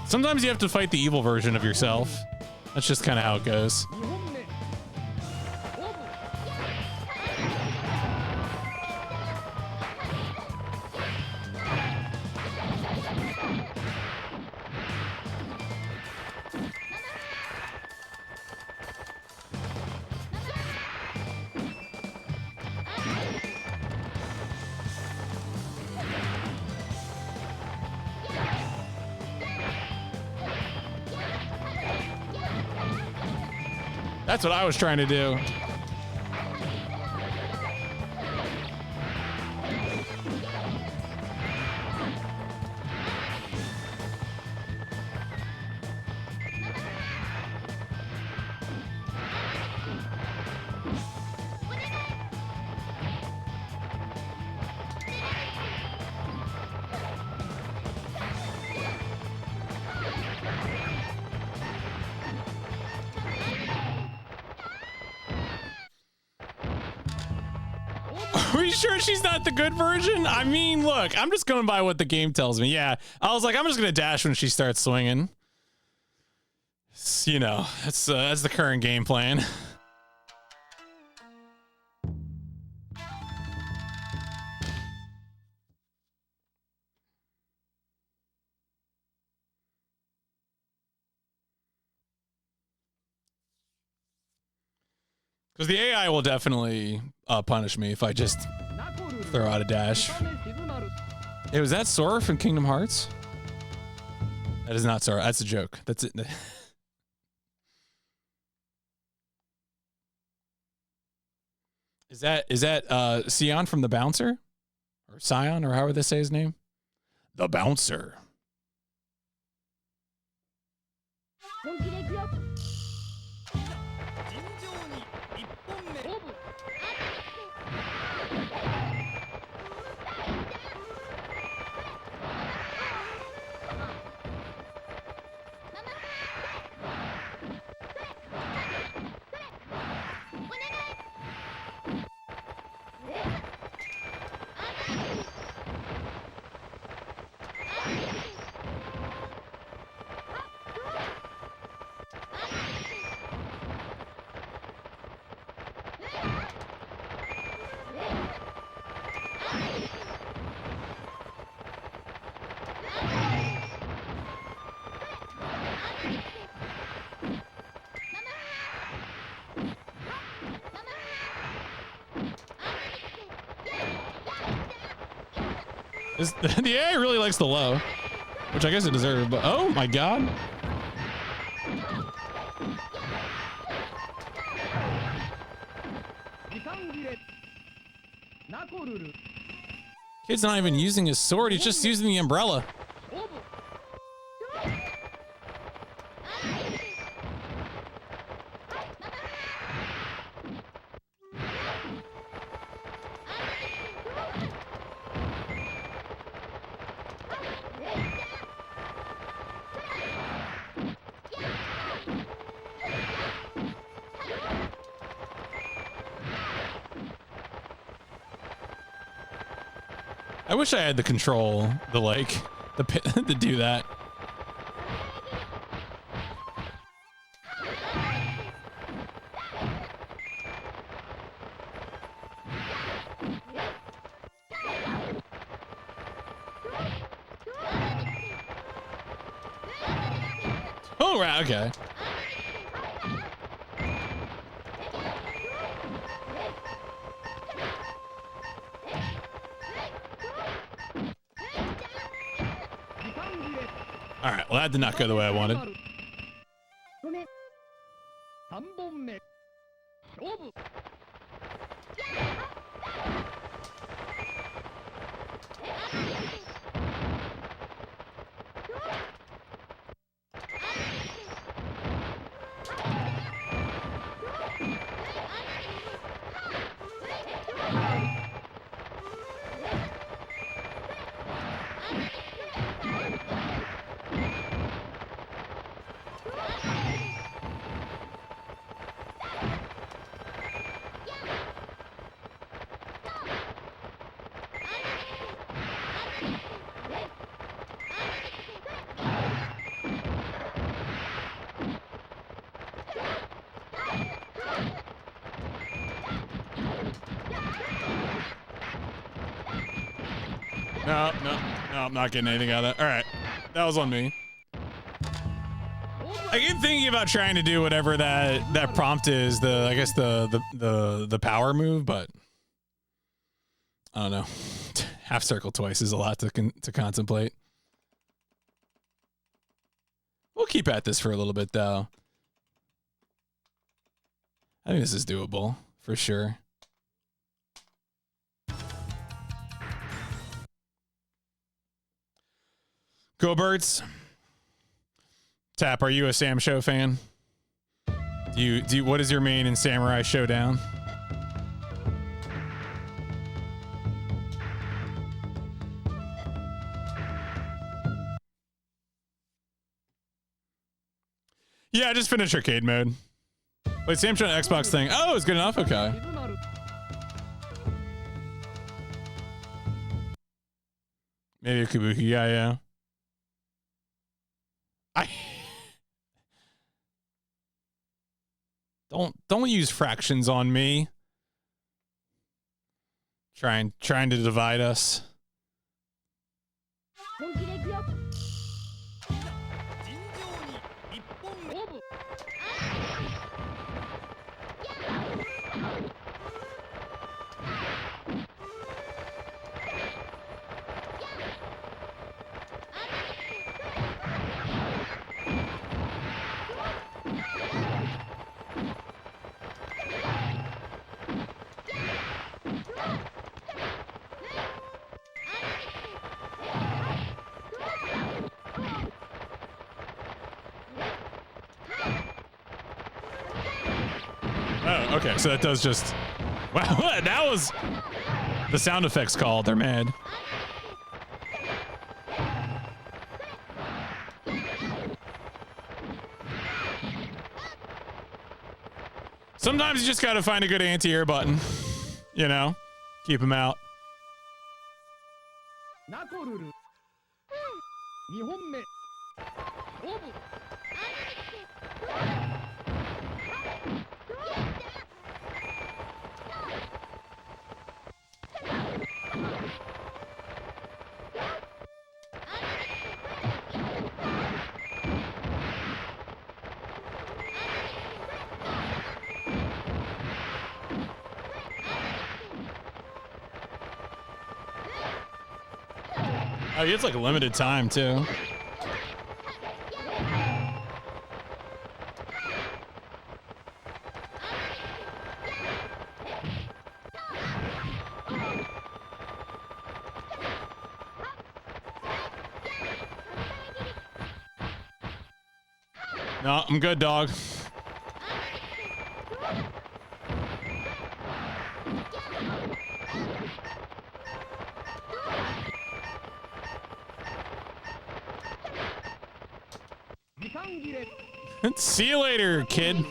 Sometimes you have to fight the evil version of yourself. That's just kind of how it goes. That's what I was trying to do. Are you sure she's not the good version? I mean, look, I'm just going by what the game tells me. Yeah, I was like, I'm just gonna dash when she starts swinging. You know, that's the current game plan. Because the AI will definitely punish me if I just throw out a dash. Hey, was that Sora from Kingdom Hearts? That is not Sora. That's a joke. That's it. Is that Sion from The Bouncer? Or Sion, or however they say his name? The Bouncer. The AI really likes the low, which I guess it deserved, but oh my god. Kid's not even using his sword, he's just using the umbrella. I wish I had the control, to do that. Oh, right, okay. All right, well, that did not go the way I wanted. No, I'm not getting anything out of that. All right, that was on me. I keep thinking about trying to do whatever that prompt is, I guess the power move, but I don't know. Half circle twice is a lot to contemplate. We'll keep at this for a little bit though. I think this is doable for sure. Go Birds. Tap, are you a Sam Show fan? Do you what is your main in Samurai Shodown? Yeah, I just finished arcade mode. Wait, Sam Show Xbox thing. Oh, it's good enough? Okay. Maybe a Kabuki guy, yeah. Don't use fractions on me. Trying to divide us. Oh, okay, so that does just... Wow, that was... The sound effects called. They're mad. Sometimes you just gotta find a good anti-air button. You know? Keep them out. Oh, it's like a limited time too. No, I'm good, dog. See you later, kid.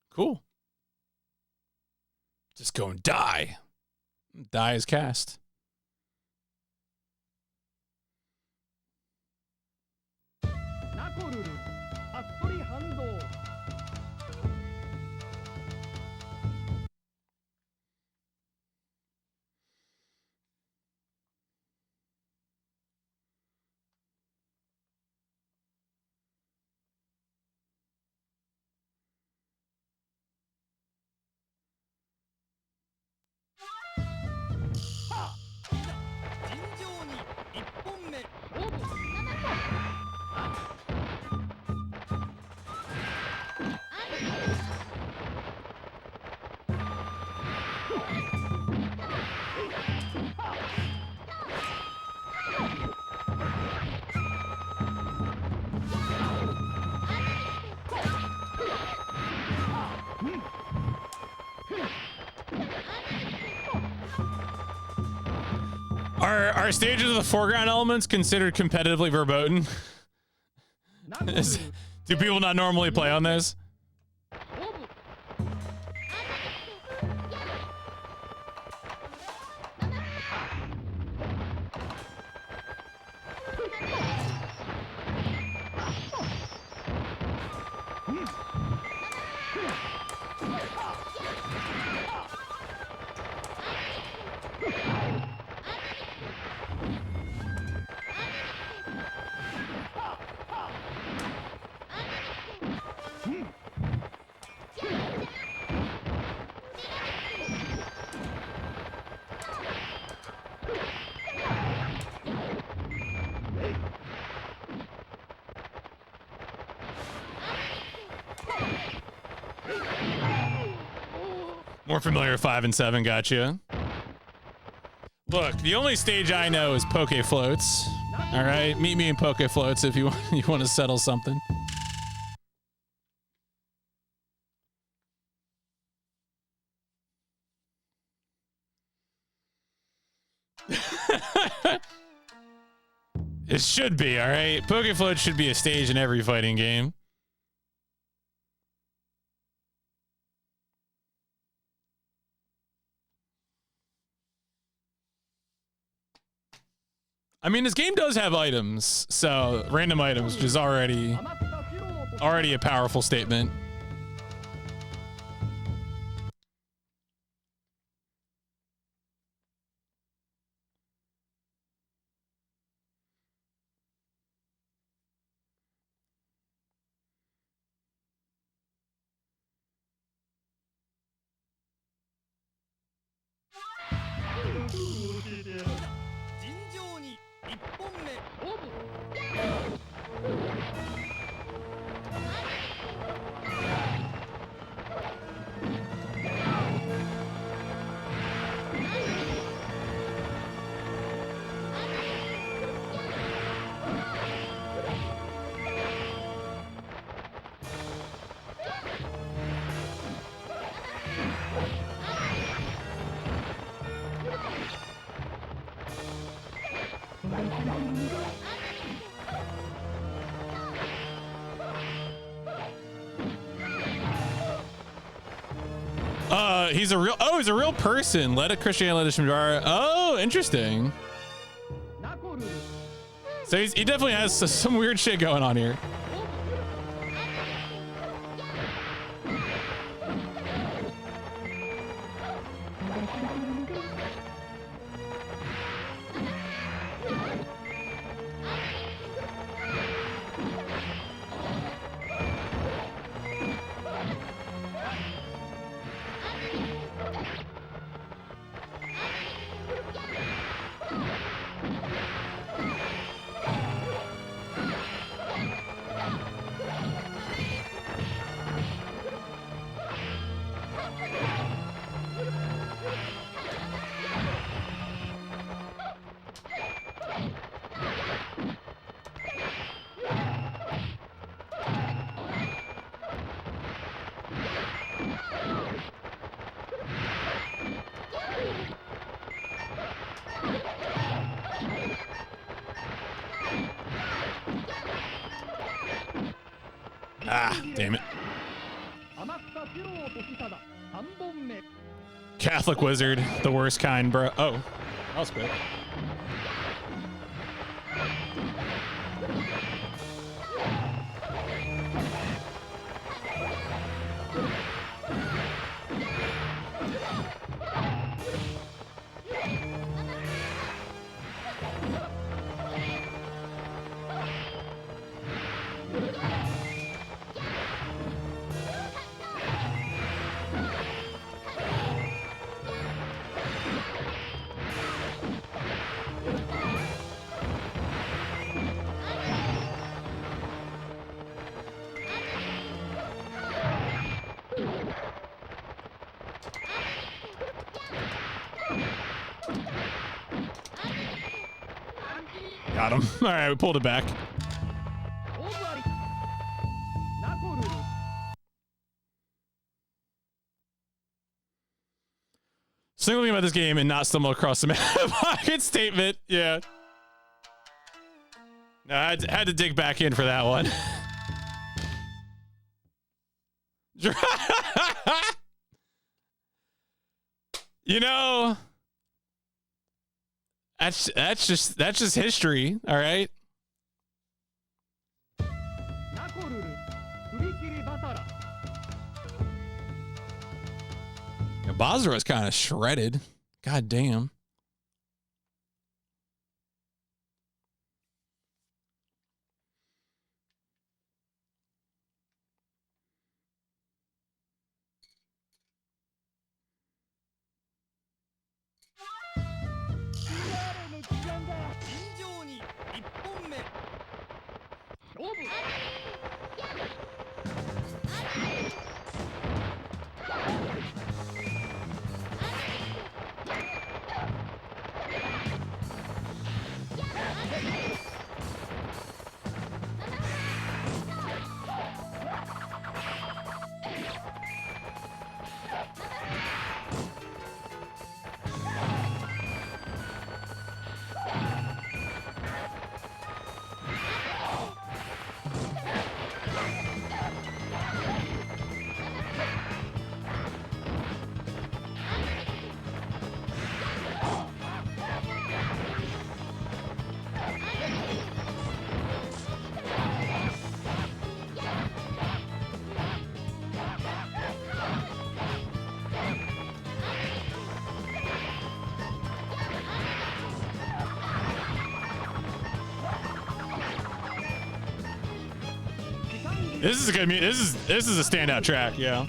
Cool. Just go and die. Die as cast. Are stages of the foreground elements considered competitively verboten? Do people not normally play on this? More familiar with 5 and 7, gotcha. Look, the only stage I know is Poke Floats. All right, meet me in Poke Floats if you want to settle something. It should be, all right? Poke Floats should be a stage in every fighting game. I mean, this game does have items, so random items, which is already a powerful statement. He's a real person. Let a Christian let a Oh, interesting. So he definitely has some weird shit going on here. Ah, damn it. Catholic wizard, the worst kind, bro. Oh, that was quick. Got him. All right, we pulled it back. Single thing about this game and not stumble across the pocket statement. Yeah. No, I had to dig back in for that one. You know, that's just history, all right? Yeah, Basra was kind of shredded. God damn. This is a good music. This is a standout track, yeah.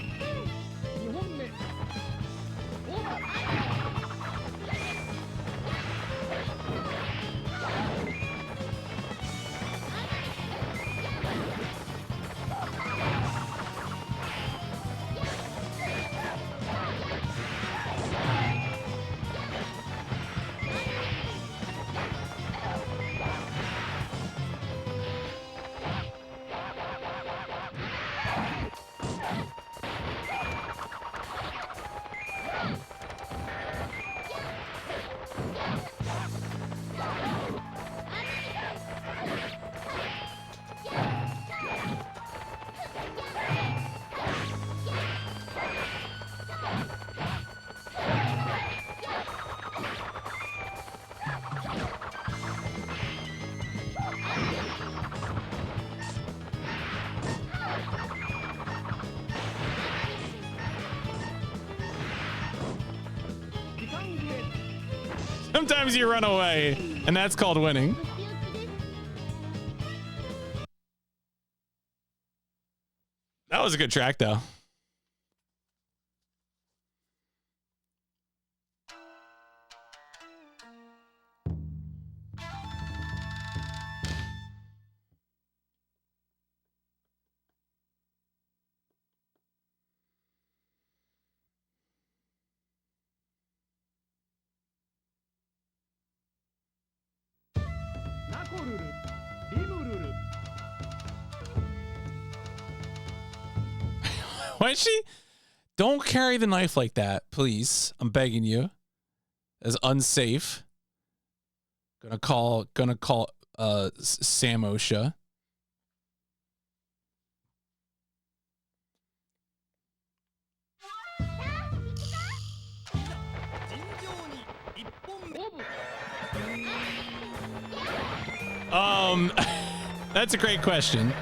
Sometimes you run away, and that's called winning. That was a good track, though. Why is she? Don't carry the knife like that, please. I'm begging you. As unsafe. Gonna call Sam OSHA. That's a great question.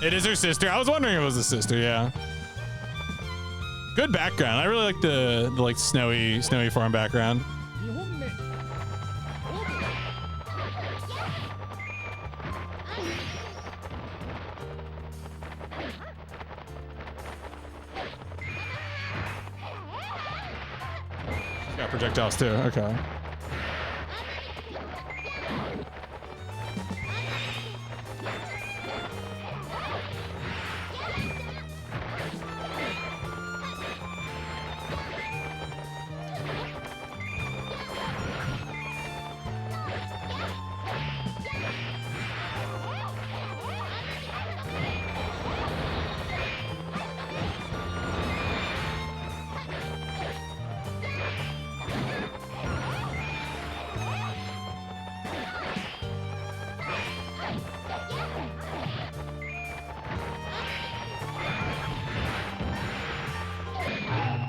It is her sister. I was wondering if it was a sister, yeah. Good background. I really like the like snowy farm background. Got projectiles too. Okay.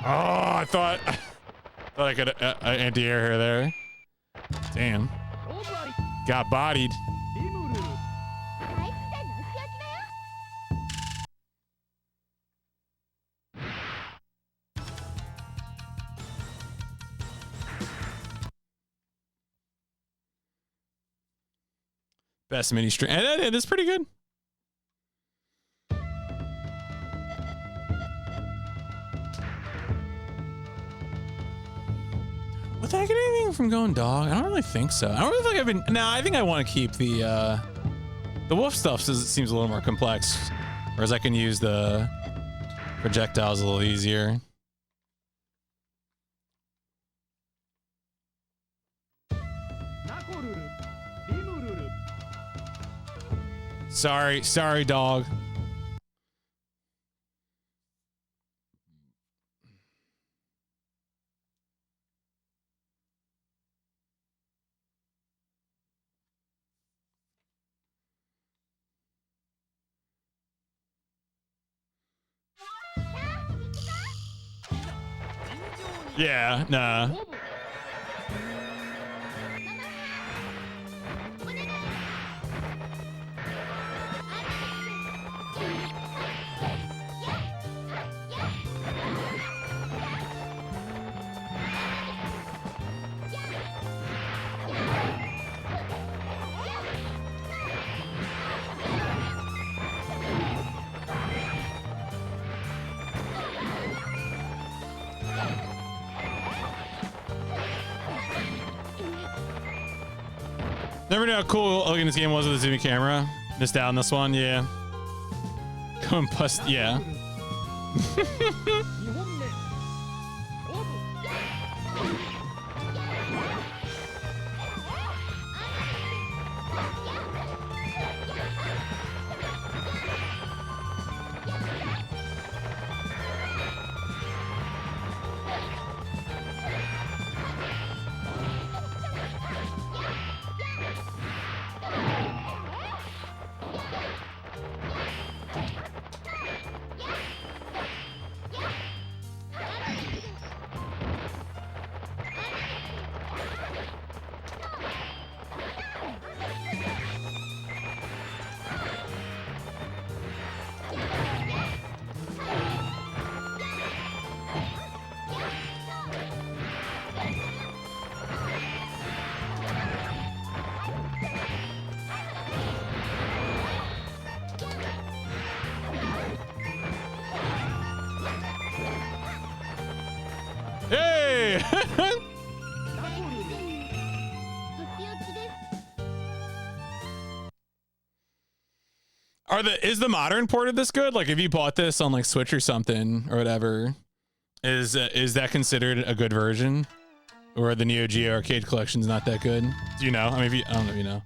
Oh, I thought I could anti-air her there. Damn. Got bodied. Best mini stream. And it is pretty good. Would that get anything from going dog? I don't really think so. I don't really think I've been. No, I think I want to keep the wolf stuff. Seems a little more complex, whereas I can use the projectiles a little easier. Sorry, dog. Yeah, nah. Never knew how cool looking this game was with the zooming camera. Missed out on this one, yeah. Going bust, yeah. Hey! Is the modern port of this good? Like, if you bought this on like Switch or something or whatever, is that considered a good version, or the Neo Geo arcade collection's not that good? Do you know? I mean, I don't know if you know.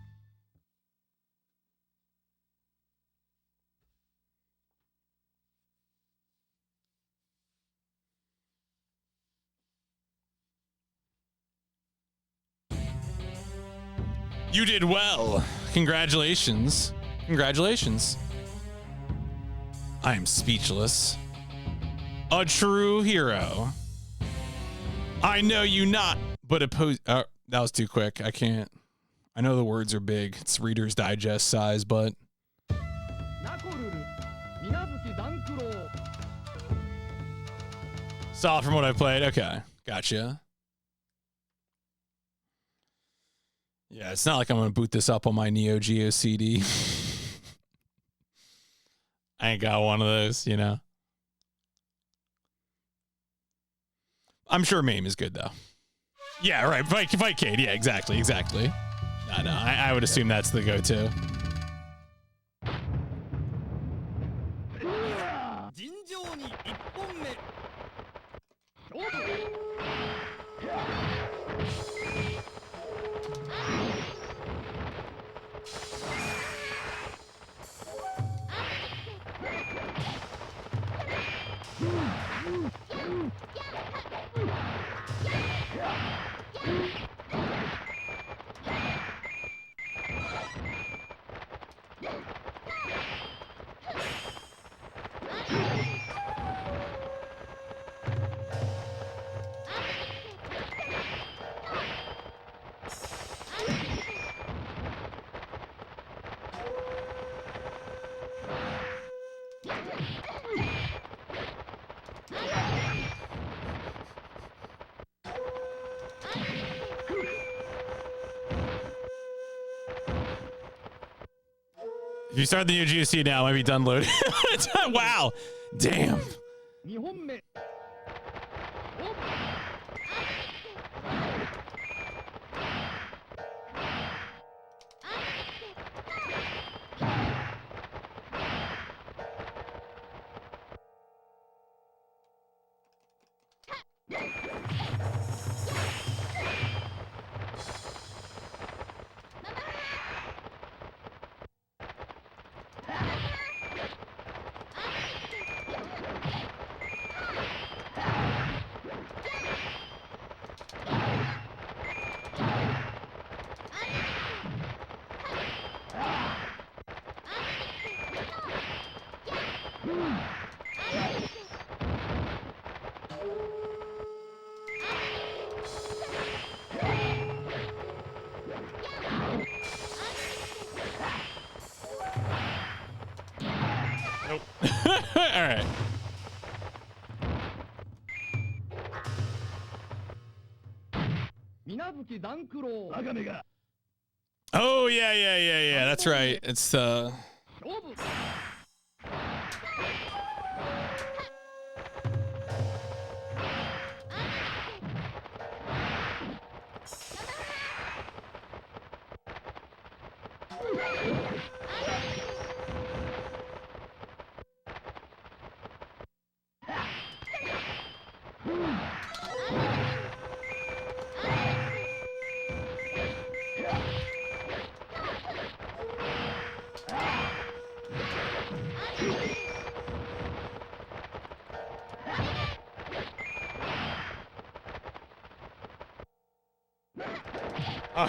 You did well. Congratulations. Congratulations. I am speechless. A true hero. I know you not, but oppose. That was too quick. I can't. I know the words are big. It's Reader's Digest size, but. Solid from what I played. Okay, gotcha. Yeah, it's not like I'm gonna boot this up on my Neo Geo CD. I ain't got one of those, you know. I'm sure MAME is good though. Yeah, right. Fight Cade. Yeah, exactly. No, I would assume that's the go-to. If you start the new GC now, it might be done loading. Wow. Damn. Nope. All right. Oh yeah. That's right. It's oh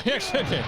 yeah, okay.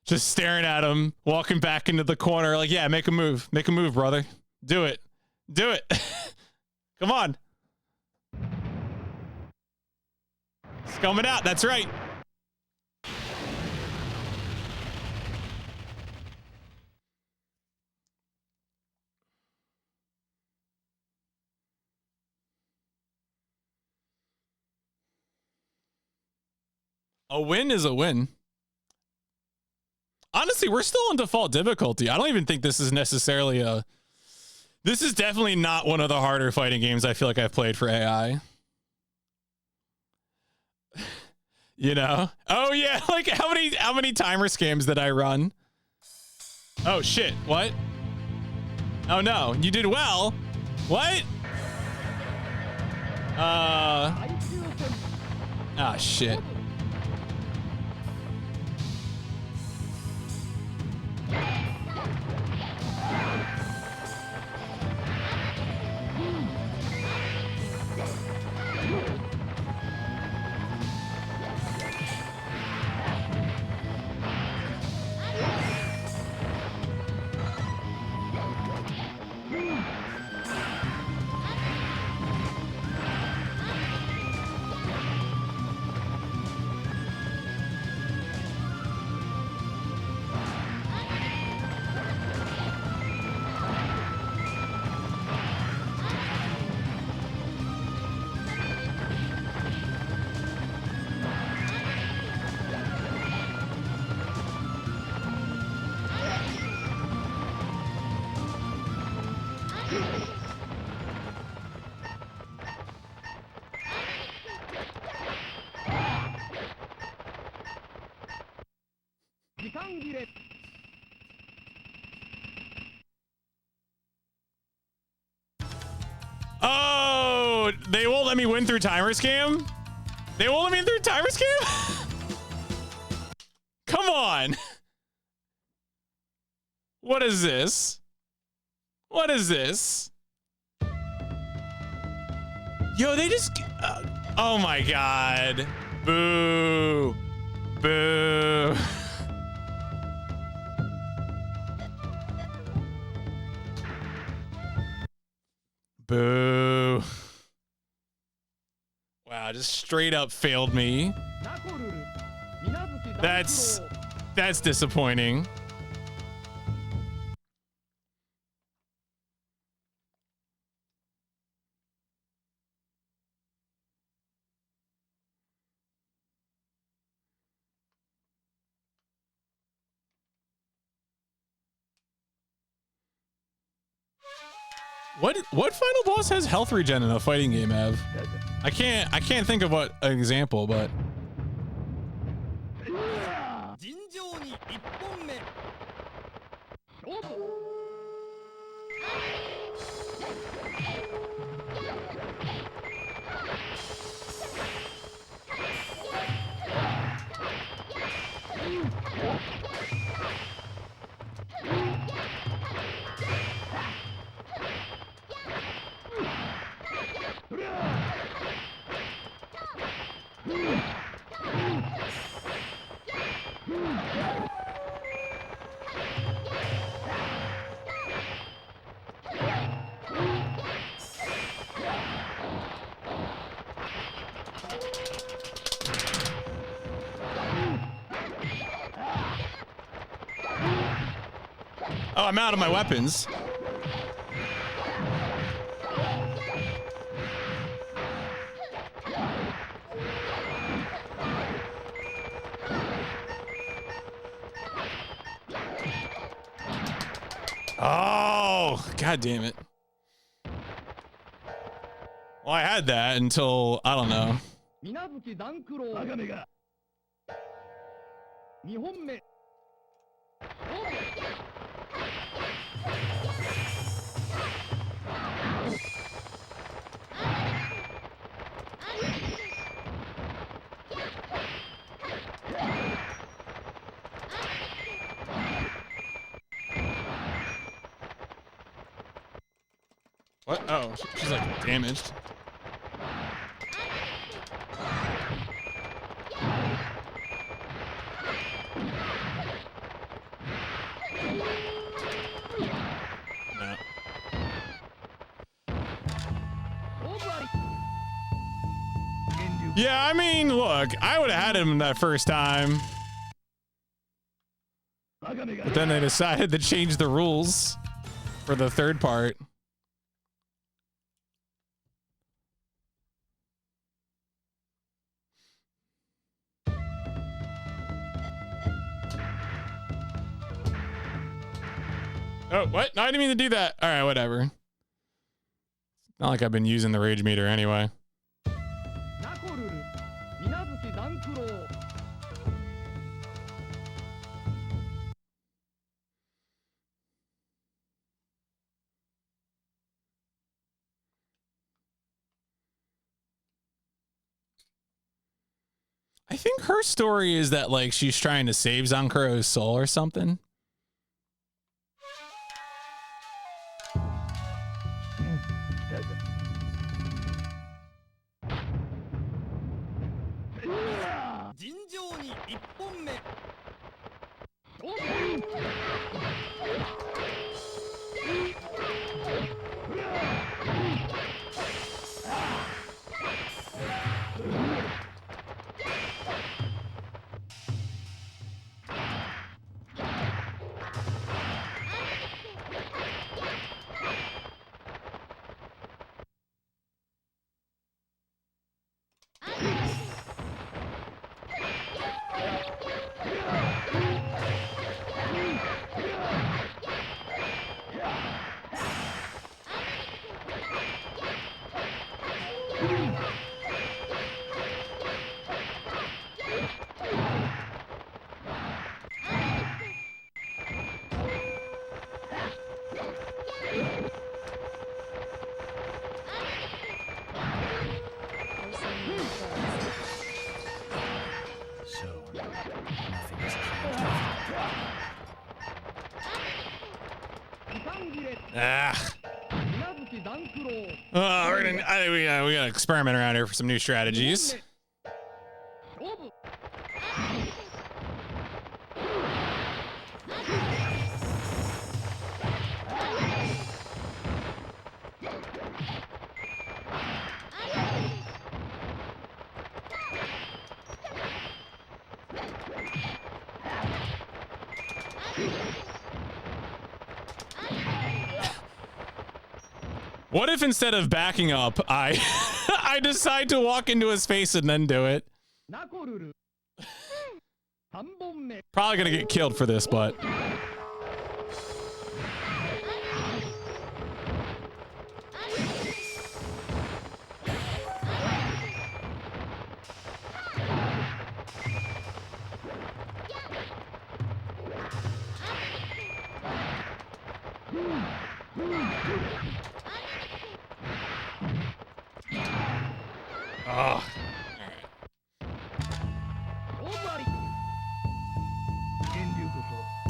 Just staring at him, walking back into the corner, like, yeah, make a move, brother. Do it. Come on. It's coming out. That's right. A win is a win. Honestly, we're still on default difficulty. I don't even think this is necessarily a... This is definitely not one of the harder fighting games I feel like I've played for AI. You know? Oh, yeah. Like, how many timer scams did I run? Oh, shit. What? Oh, no. You did well. What? Ah, shit. Oh, they won't let me win through timer scam? They won't let me in through timer scam? Come on. What is this? What is this? Yo, they just... oh my god. Boo. Boo. Boo. Wow, just straight up failed me. That's disappointing. What final boss has health regen in a fighting game, Ev? I can't think of what an example, but oh, I'm out of my weapons. Oh, god damn it. Well, I had that until, I don't know. What? Oh, she's like damaged. No. Yeah, I mean, look, I would have had him that first time. But then they decided to change the rules for the third part. Oh, what? No, I didn't mean to do that. All right, whatever. Not like I've been using the rage meter anyway. I think her story is that like she's trying to save Zankuro's soul or something. Ah. We gotta experiment around here for some new strategies. What if instead of backing up, I I decide to walk into his face and then do it? Probably gonna get killed for this, but oh.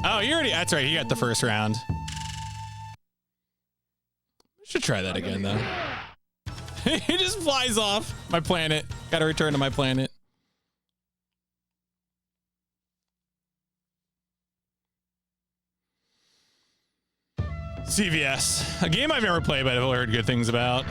Oh, you already, that's right, he got the first round. Should try that again though. He just flies off my planet. Gotta return to my planet. CVS, a game I've never played but I've heard good things about.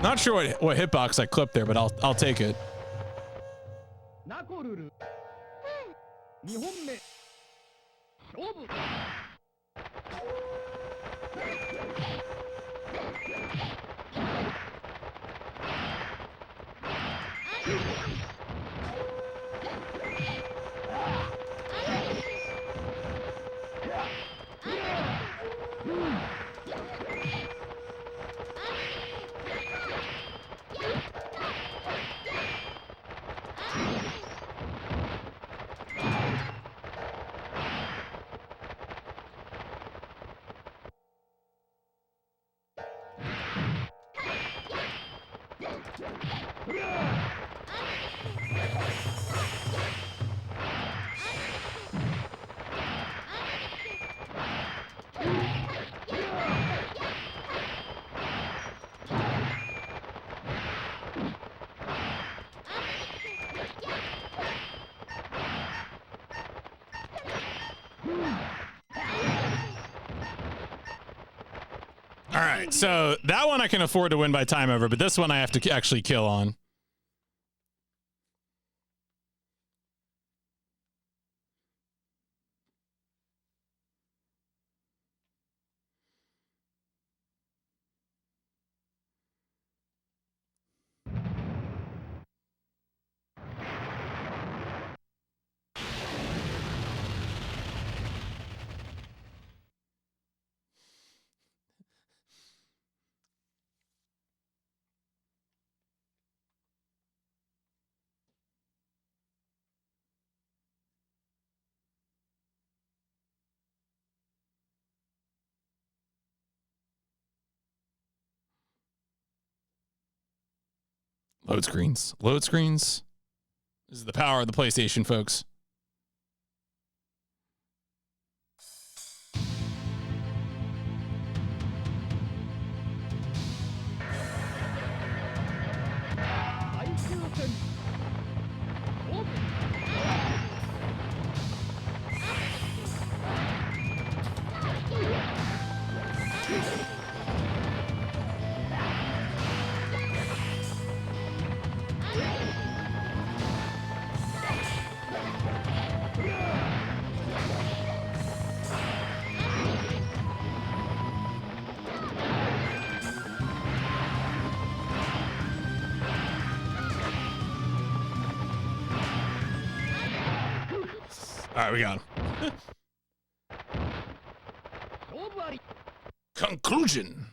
Not sure what hitbox I clipped there, but I'll take it. All right, so that one I can afford to win by time over, but this one I have to actually kill on. Load screens. Load screens. This is the power of the PlayStation, folks. All right, we got him. Conclusion.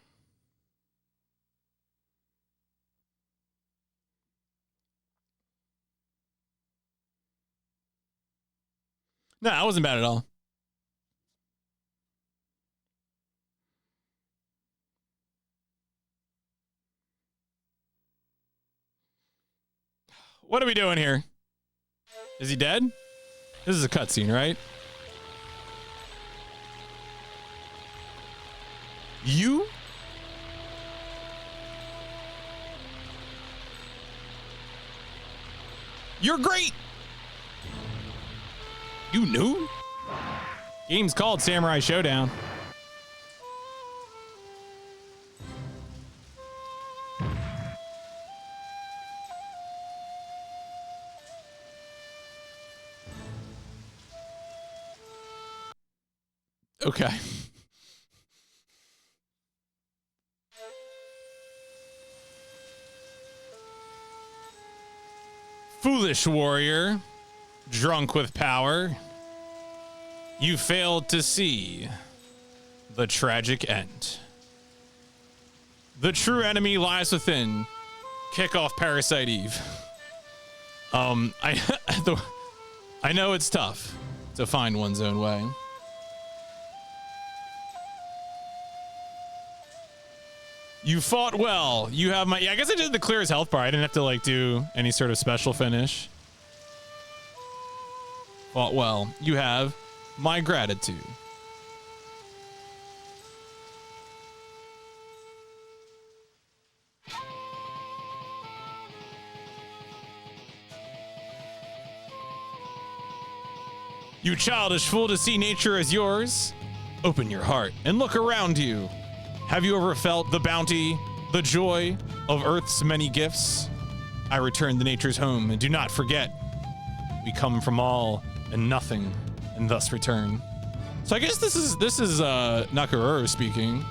No, that wasn't bad at all. What are we doing here? Is he dead? This is a cutscene, right? You? You're great! You knew? Game's called Samurai Shodown. Okay. Foolish warrior, drunk with power, you failed to see the tragic end. The true enemy lies within. Kick off Parasite Eve. I know it's tough to find one's own way. You fought well. You have my... Yeah, I guess I did the clear as health bar. I didn't have to, like, do any sort of special finish. Fought well. You have my gratitude. You childish fool, to see nature as yours. Open your heart and look around you. Have you ever felt the bounty, the joy of Earth's many gifts? I return to nature's home, and do not forget, we come from all and nothing, and thus return. So I guess this is Nakamura speaking.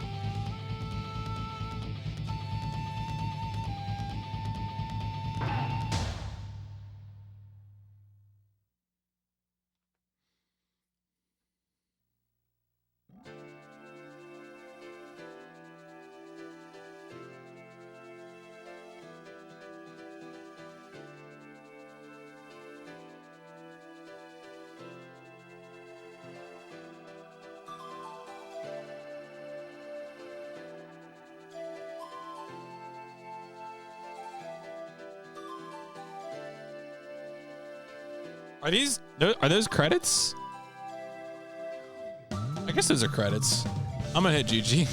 Are those credits? I guess those are credits. I'm gonna hit GG.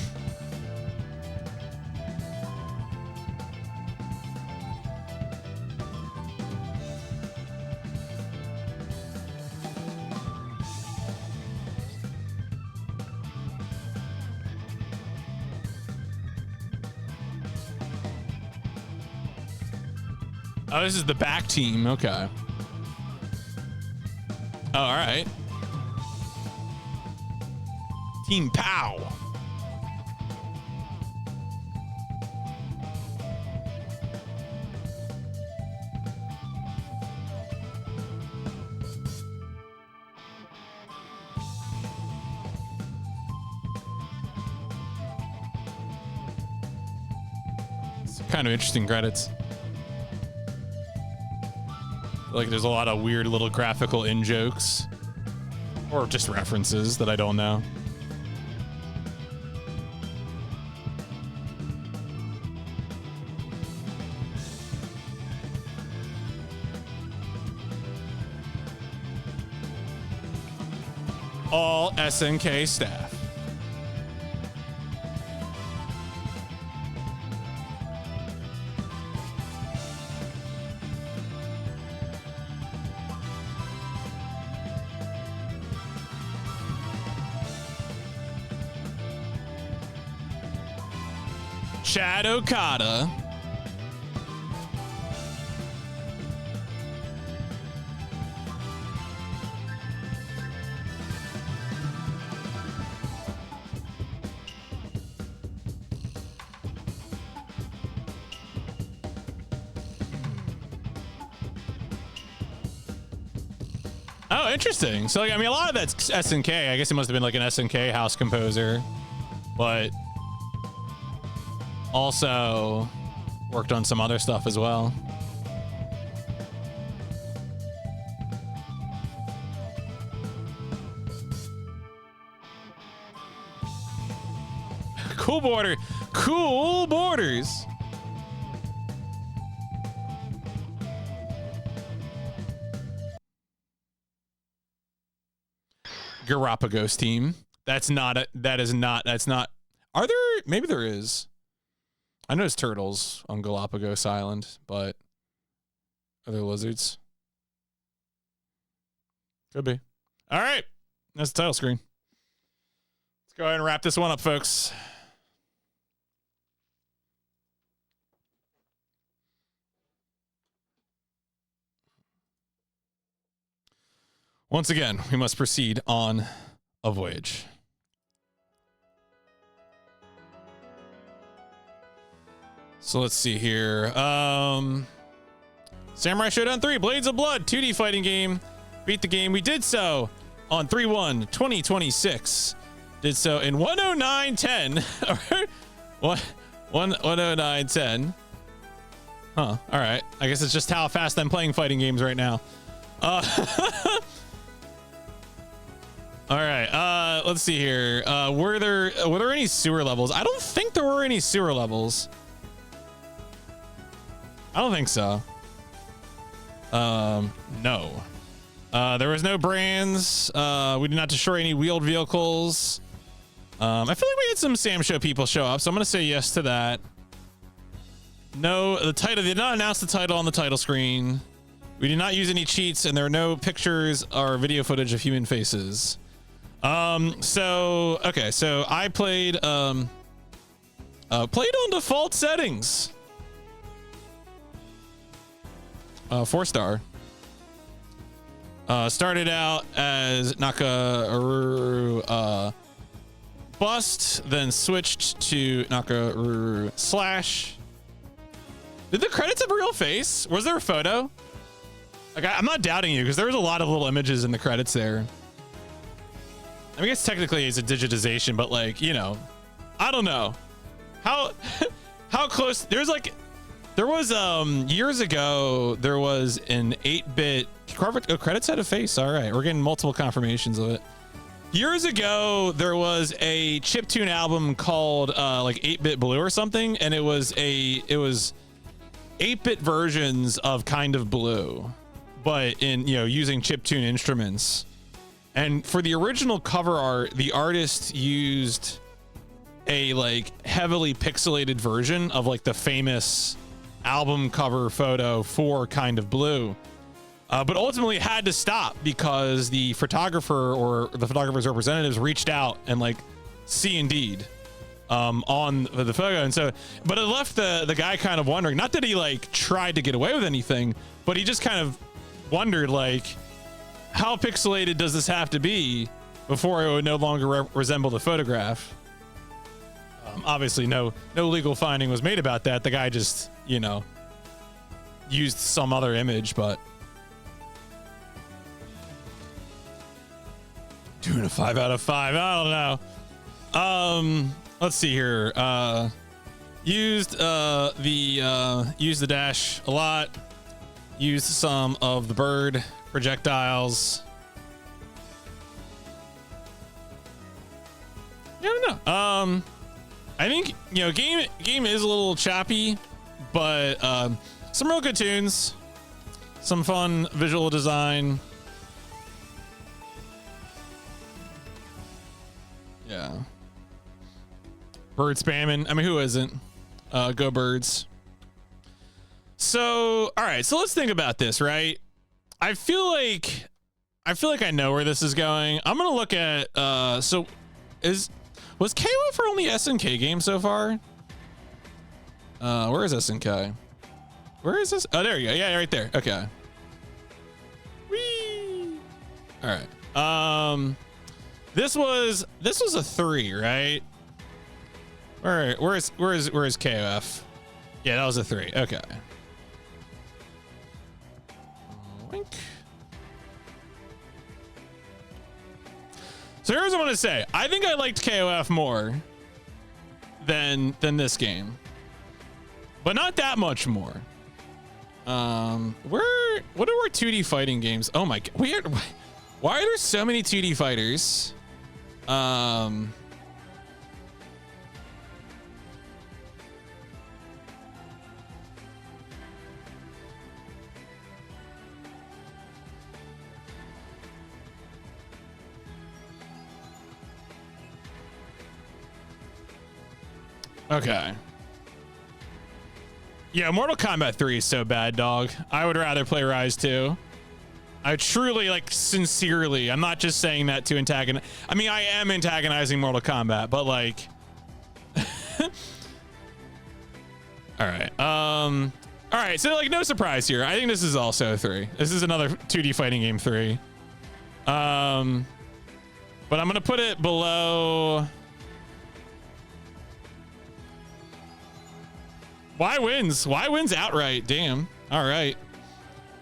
Oh, this is the back team. Okay. Oh, all right. Team POW. It's kind of interesting credits. Like there's a lot of weird little graphical in-jokes or just references that I don't know. all SNK staff. Chad Okada. Oh, interesting. So, like, I mean, a lot of that's SNK. I guess it must have been like an SNK house composer, but also worked on some other stuff as well. Cool border. Cool borders. Galapagos team. That's not. Are there? Maybe there is. I know there's turtles on Galapagos Island, but are there lizards? Could be. All right. That's the title screen. Let's go ahead and wrap this one up, folks. Once again, we must proceed on a voyage. So let's see here. Samurai Shodown 3, Blades of Blood, 2D fighting game. Beat the game. We did so on 3/1/2026. Did so in 109:10. 109:10. Huh. All right. I guess it's just how fast I'm playing fighting games right now. All right. Let's see here. Were there any sewer levels? I don't think there were any sewer levels. I don't think so. No. There was no brands. We did not destroy any wheeled vehicles. I feel like we had some Sam Show people show up, so I'm gonna say yes to that. No, the title, they did not announce the title on the title screen. We did not use any cheats, and there are no pictures or video footage of human faces. So I played on default settings. 4-star. Started out as Nakaruru bust, then switched to Nakaruru slash. Did the credits have a real face? Was there a photo? Like, I'm not doubting you, because there was a lot of little images in the credits there. I guess technically it's a digitization, but, like, you know, I don't know how close. There was years ago there was an 8-bit credits had a face. All right, we're getting multiple confirmations of it. Years ago there was a chiptune album called like 8-bit Blue or something, and it was 8-bit versions of Kind of Blue, but in, you know, using chiptune instruments. And for the original cover art, the artist used a like heavily pixelated version of like the famous album cover photo for Kind of Blue, but ultimately had to stop because the photographer or the photographer's representatives reached out and like C&D'd on the photo. And so, but it left the guy kind of wondering, not that he like tried to get away with anything, but he just kind of wondered, like, how pixelated does this have to be before it would no longer resemble the photograph? Obviously no legal finding was made about that. The guy just, you know, used some other image, but doing a 5 out of 5. I don't know. Let's see here. Used the dash a lot. Used some of the bird projectiles. Yeah, I don't know. I think, you know, game is a little choppy, but some real good tunes, some fun visual design. Yeah. Bird spamming. I mean, who isn't? Go birds. So, all right. So let's think about this, right? I feel like I know where this is going. I'm gonna look at. So, was KOF for only SNK game so far? Where is SNK? Where is this? Oh, there you go. Yeah, right there. Okay. Whee! All right. This was a 3, right? Where's KOF? Yeah, that was a 3. Okay. Wink. So here's what I want to say. I think I liked KOF more than this game, but not that much more. What are our 2D fighting games? Oh my god, why are there so many 2D fighters? Okay. Yeah, Mortal Kombat 3 is so bad, dog. I would rather play Rise 2. I truly, like, sincerely, I'm not just saying that to antagonize. I mean, I am antagonizing Mortal Kombat, but like, all right. All right. So like, no surprise here. I think this is also a 3. This is another 2D fighting game 3. But I'm going to put it below. Why wins? Why wins outright? Damn. All right.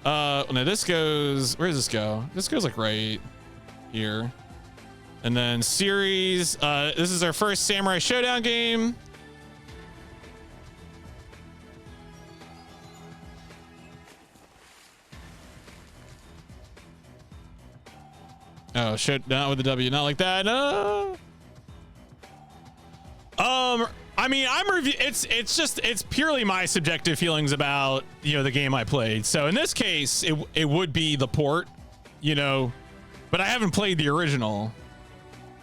Now this goes, where does this go? This goes like right here. And then series, this is our first Samurai Shodown game. Oh, shit, not with the W, not like that. No. I mean, it's purely my subjective feelings about, you know, the game I played. So in this case, it would be the port, you know, but I haven't played the original.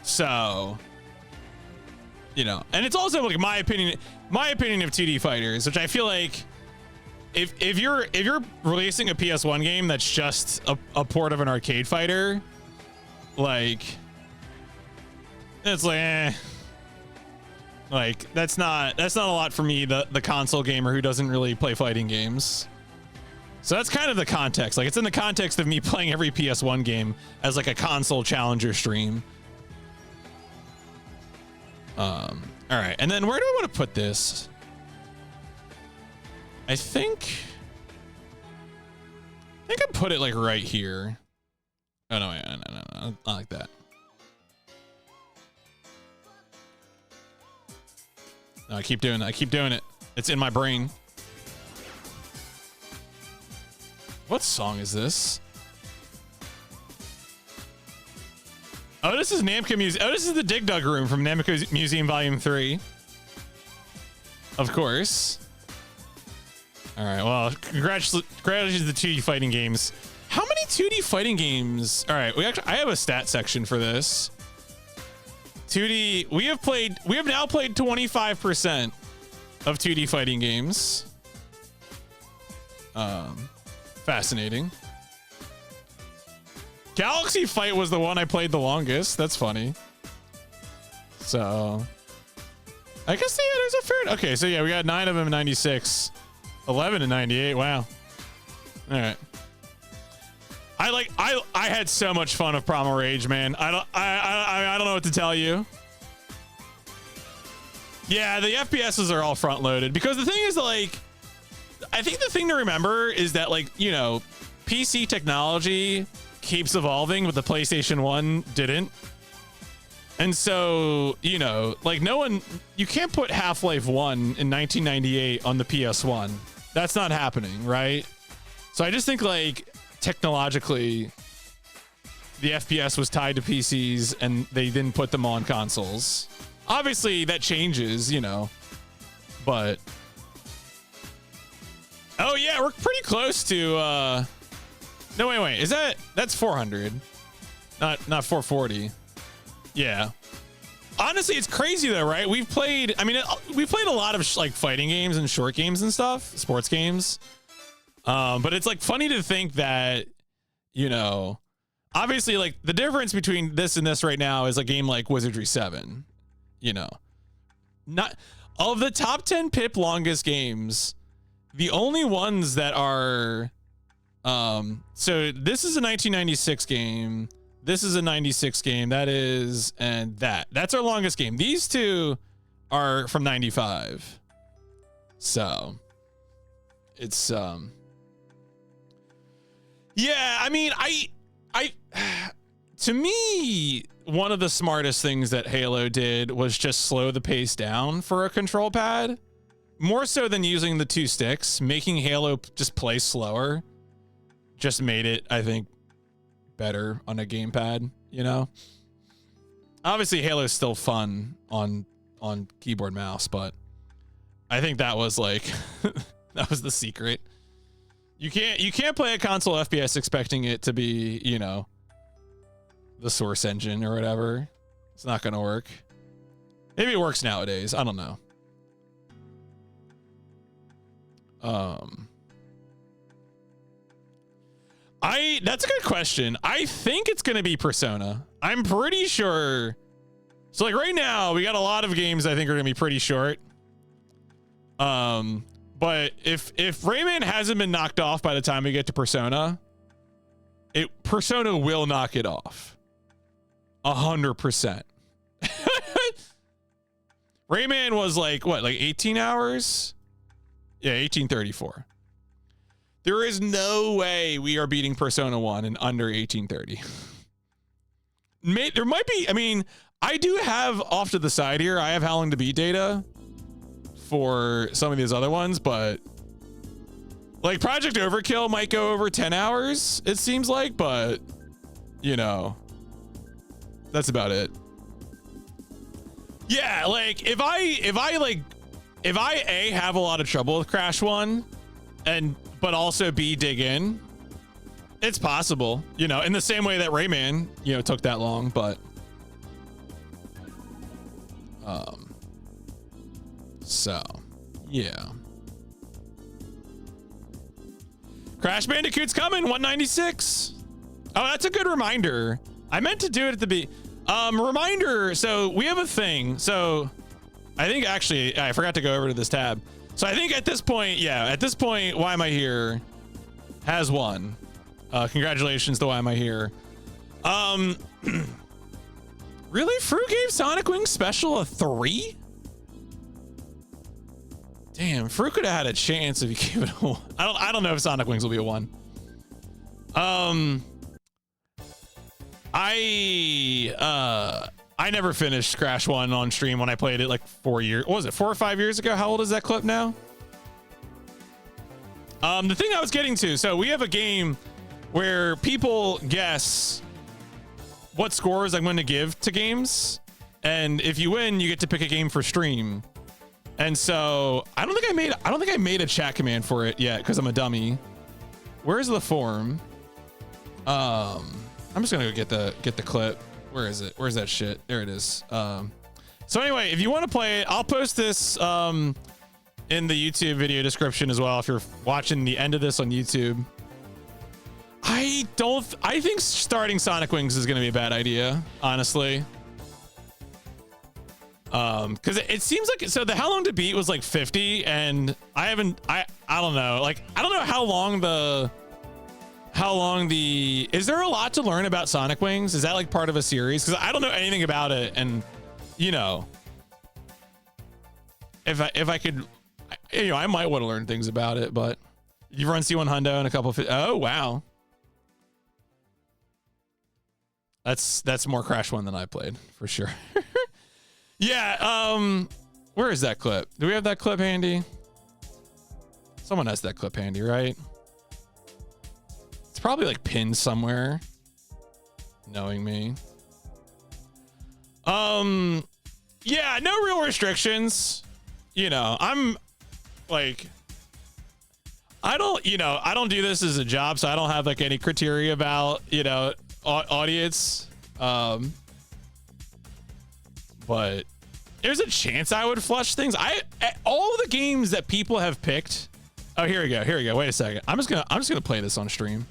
So, you know, and it's also like my opinion of 2D fighters, which I feel like if you're releasing a PS1 game that's just a port of an arcade fighter, like, it's like, eh. Like, that's not a lot for me, the console gamer who doesn't really play fighting games. So that's kind of the context. Like, it's in the context of me playing every PS1 game as like a console challenger stream. All right, and then where do I want to put this? I think I put it like right here. Oh no, no, not like that. No, I keep doing it. It's in my brain. What song is this? Oh, this is Namco Museum. Oh, this is the Dig Dug room from Namco Museum Volume 3. Of course. All right, well, congratulations to the 2D fighting games. How many 2D fighting games? All right, I have a stat section for this. 2D, we have now played 25% of 2D fighting games. Fascinating. Galaxy Fight was the one I played the longest. That's funny. So, I guess, yeah, there's a fair. Okay, so yeah, we got 9 of them in 96, 11 in 98. Wow. All right. I had so much fun with Primal Rage, man. I don't know what to tell you. Yeah, the FPSs are all front loaded because the thing is, like, I think the thing to remember is that, like, you know, PC technology keeps evolving, but the PlayStation 1 didn't. And so, you know, like, you can't put Half-Life 1 in 1998 on the PS1. That's not happening, right? So I just think, like, technologically, the FPS was tied to PCs and they didn't put them on consoles. Obviously that changes, you know, but oh yeah, we're pretty close to no, wait, that's 400, not 440. Yeah. honestly, it's crazy though, right? We've played, I mean, we've played a lot of like fighting games and short games and stuff, sports games. But it's like funny to think that, you know, obviously like the difference between this and this right now is a game like Wizardry 7, you know, not of the top 10 PIP longest games, the only ones that are, so this is a 1996 game. This is a 96 game. That is, and that's our longest game. These two are from 95. So it's, yeah, I mean, I, to me, one of the smartest things that Halo did was just slow the pace down for a control pad, more so than using the 2 sticks. Making Halo just play slower just made it, I think, better on a gamepad, you know? Obviously, Halo's still fun on keyboard mouse, but I think that was like, that was the secret. You can't play a console FPS expecting it to be, you know, the Source engine or whatever. It's not gonna work. Maybe it works nowadays. I don't know. That's a good question. I think it's gonna be Persona. I'm pretty sure. So like right now, we got a lot of games I think are gonna be pretty short. But if Rayman hasn't been knocked off by the time we get to Persona, Persona will knock it off. 100%. Rayman was like, what, like 18 hours? Yeah, 1834. There is no way we are beating Persona 1 in under 1830. There might be, I mean, I do have off to the side here, I have how long to beat data for some of these other ones, but like Project Overkill might go over 10 hours, it seems like, but you know, that's about it. Yeah, like if I A, have a lot of trouble with Crash 1 but also B, dig in, it's possible, you know, in the same way that Rayman, you know, took that long, but so yeah. Crash Bandicoot's coming, 196. Oh, that's a good reminder. I meant to do it at the reminder. So we have a thing. So I think actually I forgot to go over to this tab. So I think at this point, Why Am I Here has won. Congratulations to Why Am I Here. Really? Fruit gave Sonic Wings Special a 3? Damn, Fruit could have had a chance if you gave it a 1. I don't know if Sonic Wings will be a 1. I never finished Crash 1 on stream when I played it like 4 years. What was it, 4 or 5 years ago? How old is that clip now? The thing I was getting to, so we have a game where people guess what scores I'm going to give to games, and if you win, you get to pick a game for stream. And so I don't think I made a chat command for it yet because I'm a dummy. Where's the form? I'm just gonna go get the clip. Where is it? Where's that shit? There it is. So anyway, if you want to play it, I'll post this in the YouTube video description as well if you're watching the end of this on YouTube. I think starting Sonic Wings is gonna be a bad idea, honestly. Because it seems like, so the how long to beat was like 50, and I don't know, like I don't know how long the is there a lot to learn about Sonic Wings? Is that like part of a series? Because I don't know anything about it, and you know, if I could, you know, I might want to learn things about it. But you run C1 Hundo and a couple of, oh wow, that's more Crash 1 than I played for sure. Yeah, where is that clip? Do we have that clip handy? Someone has that clip handy, right? It's probably like pinned somewhere, knowing me. Yeah, no real restrictions. You know, I'm like, I don't do this as a job, so I don't have like any criteria about, you know, audience. but there's a chance I would flush things. All of the games that people have picked. Oh, here we go. Here we go. Wait a second. I'm just gonna play this on stream.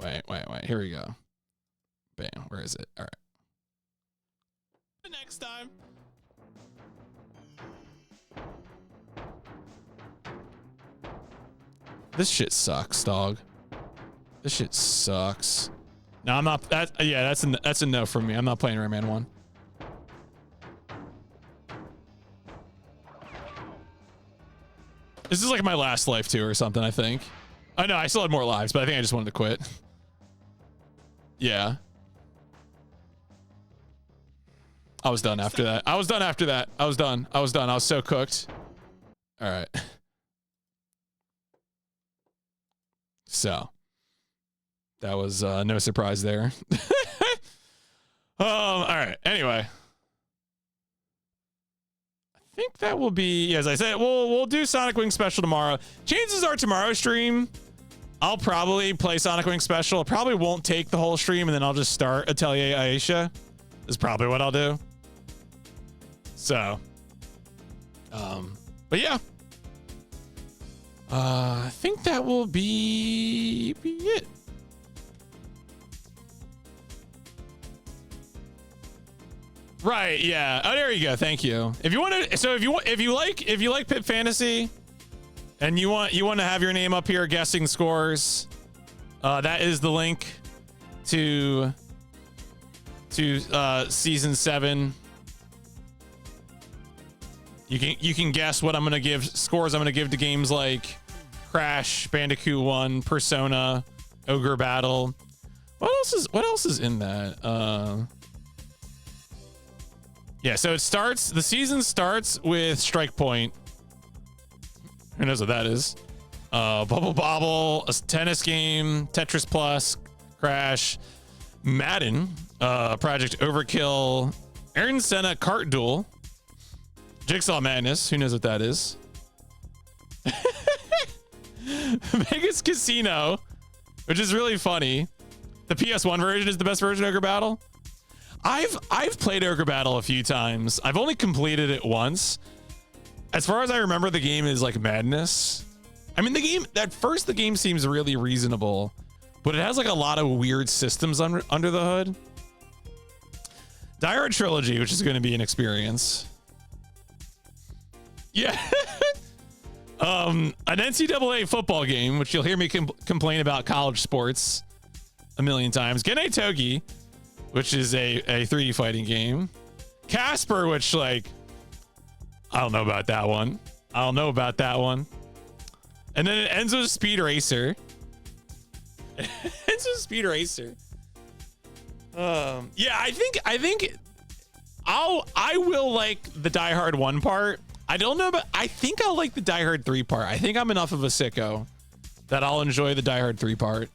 Wait. Here we go. Bam. Where is it? All right. Next time. This shit sucks, dog. This shit sucks. No, I'm not. That's a no from me. I'm not playing Rayman 1. This is like my last life too, or something. I think. I know I still had more lives, but I think I just wanted to quit. Yeah. I was done after that. I was done. I was done. I was so cooked. All right. So that was no surprise there. All right. Anyway, I think that will be, as I said, we'll do Sonic Wing Special tomorrow. Chances are tomorrow's stream, I'll probably play Sonic Wing Special. I probably won't take the whole stream, and then I'll just start Atelier Aisha. Is probably what I'll do. So, but yeah. I think that will be it. Right, yeah. Oh, there you go. Thank you. If you want to, so if you like Pip Fantasy, and you want to have your name up here guessing scores, that is the link to season 7. You can guess what I'm gonna give scores. I'm gonna give to games like Crash Bandicoot 1, Persona, Ogre Battle. What else is in that? Yeah, so the season starts with Strike Point. Who knows what that is? Bubble Bobble, a tennis game, Tetris Plus, Crash, Madden, Project Overkill, Ayrton Senna Kart Duel, Jigsaw Madness. Who knows what that is? Vegas Casino, which is really funny. The PS1 version is the best version of Ogre Battle. I've played Ogre Battle a few times. I've only completed it once. As far as I remember, the game is like madness. I mean, the game seems really reasonable, but it has like a lot of weird systems under the hood. Die Hard Trilogy, which is going to be an experience. Yeah. An NCAA football game, which you'll hear me complain about college sports a million times. Gene Togi, which is a 3D fighting game. Casper, which like, I don't know about that one. And then it ends with Speed Racer. Yeah, I think I will like the Die Hard 1 part. I don't know, but I think I'll like the Die Hard 3 part. I think I'm enough of a sicko that I'll enjoy the Die Hard 3 part.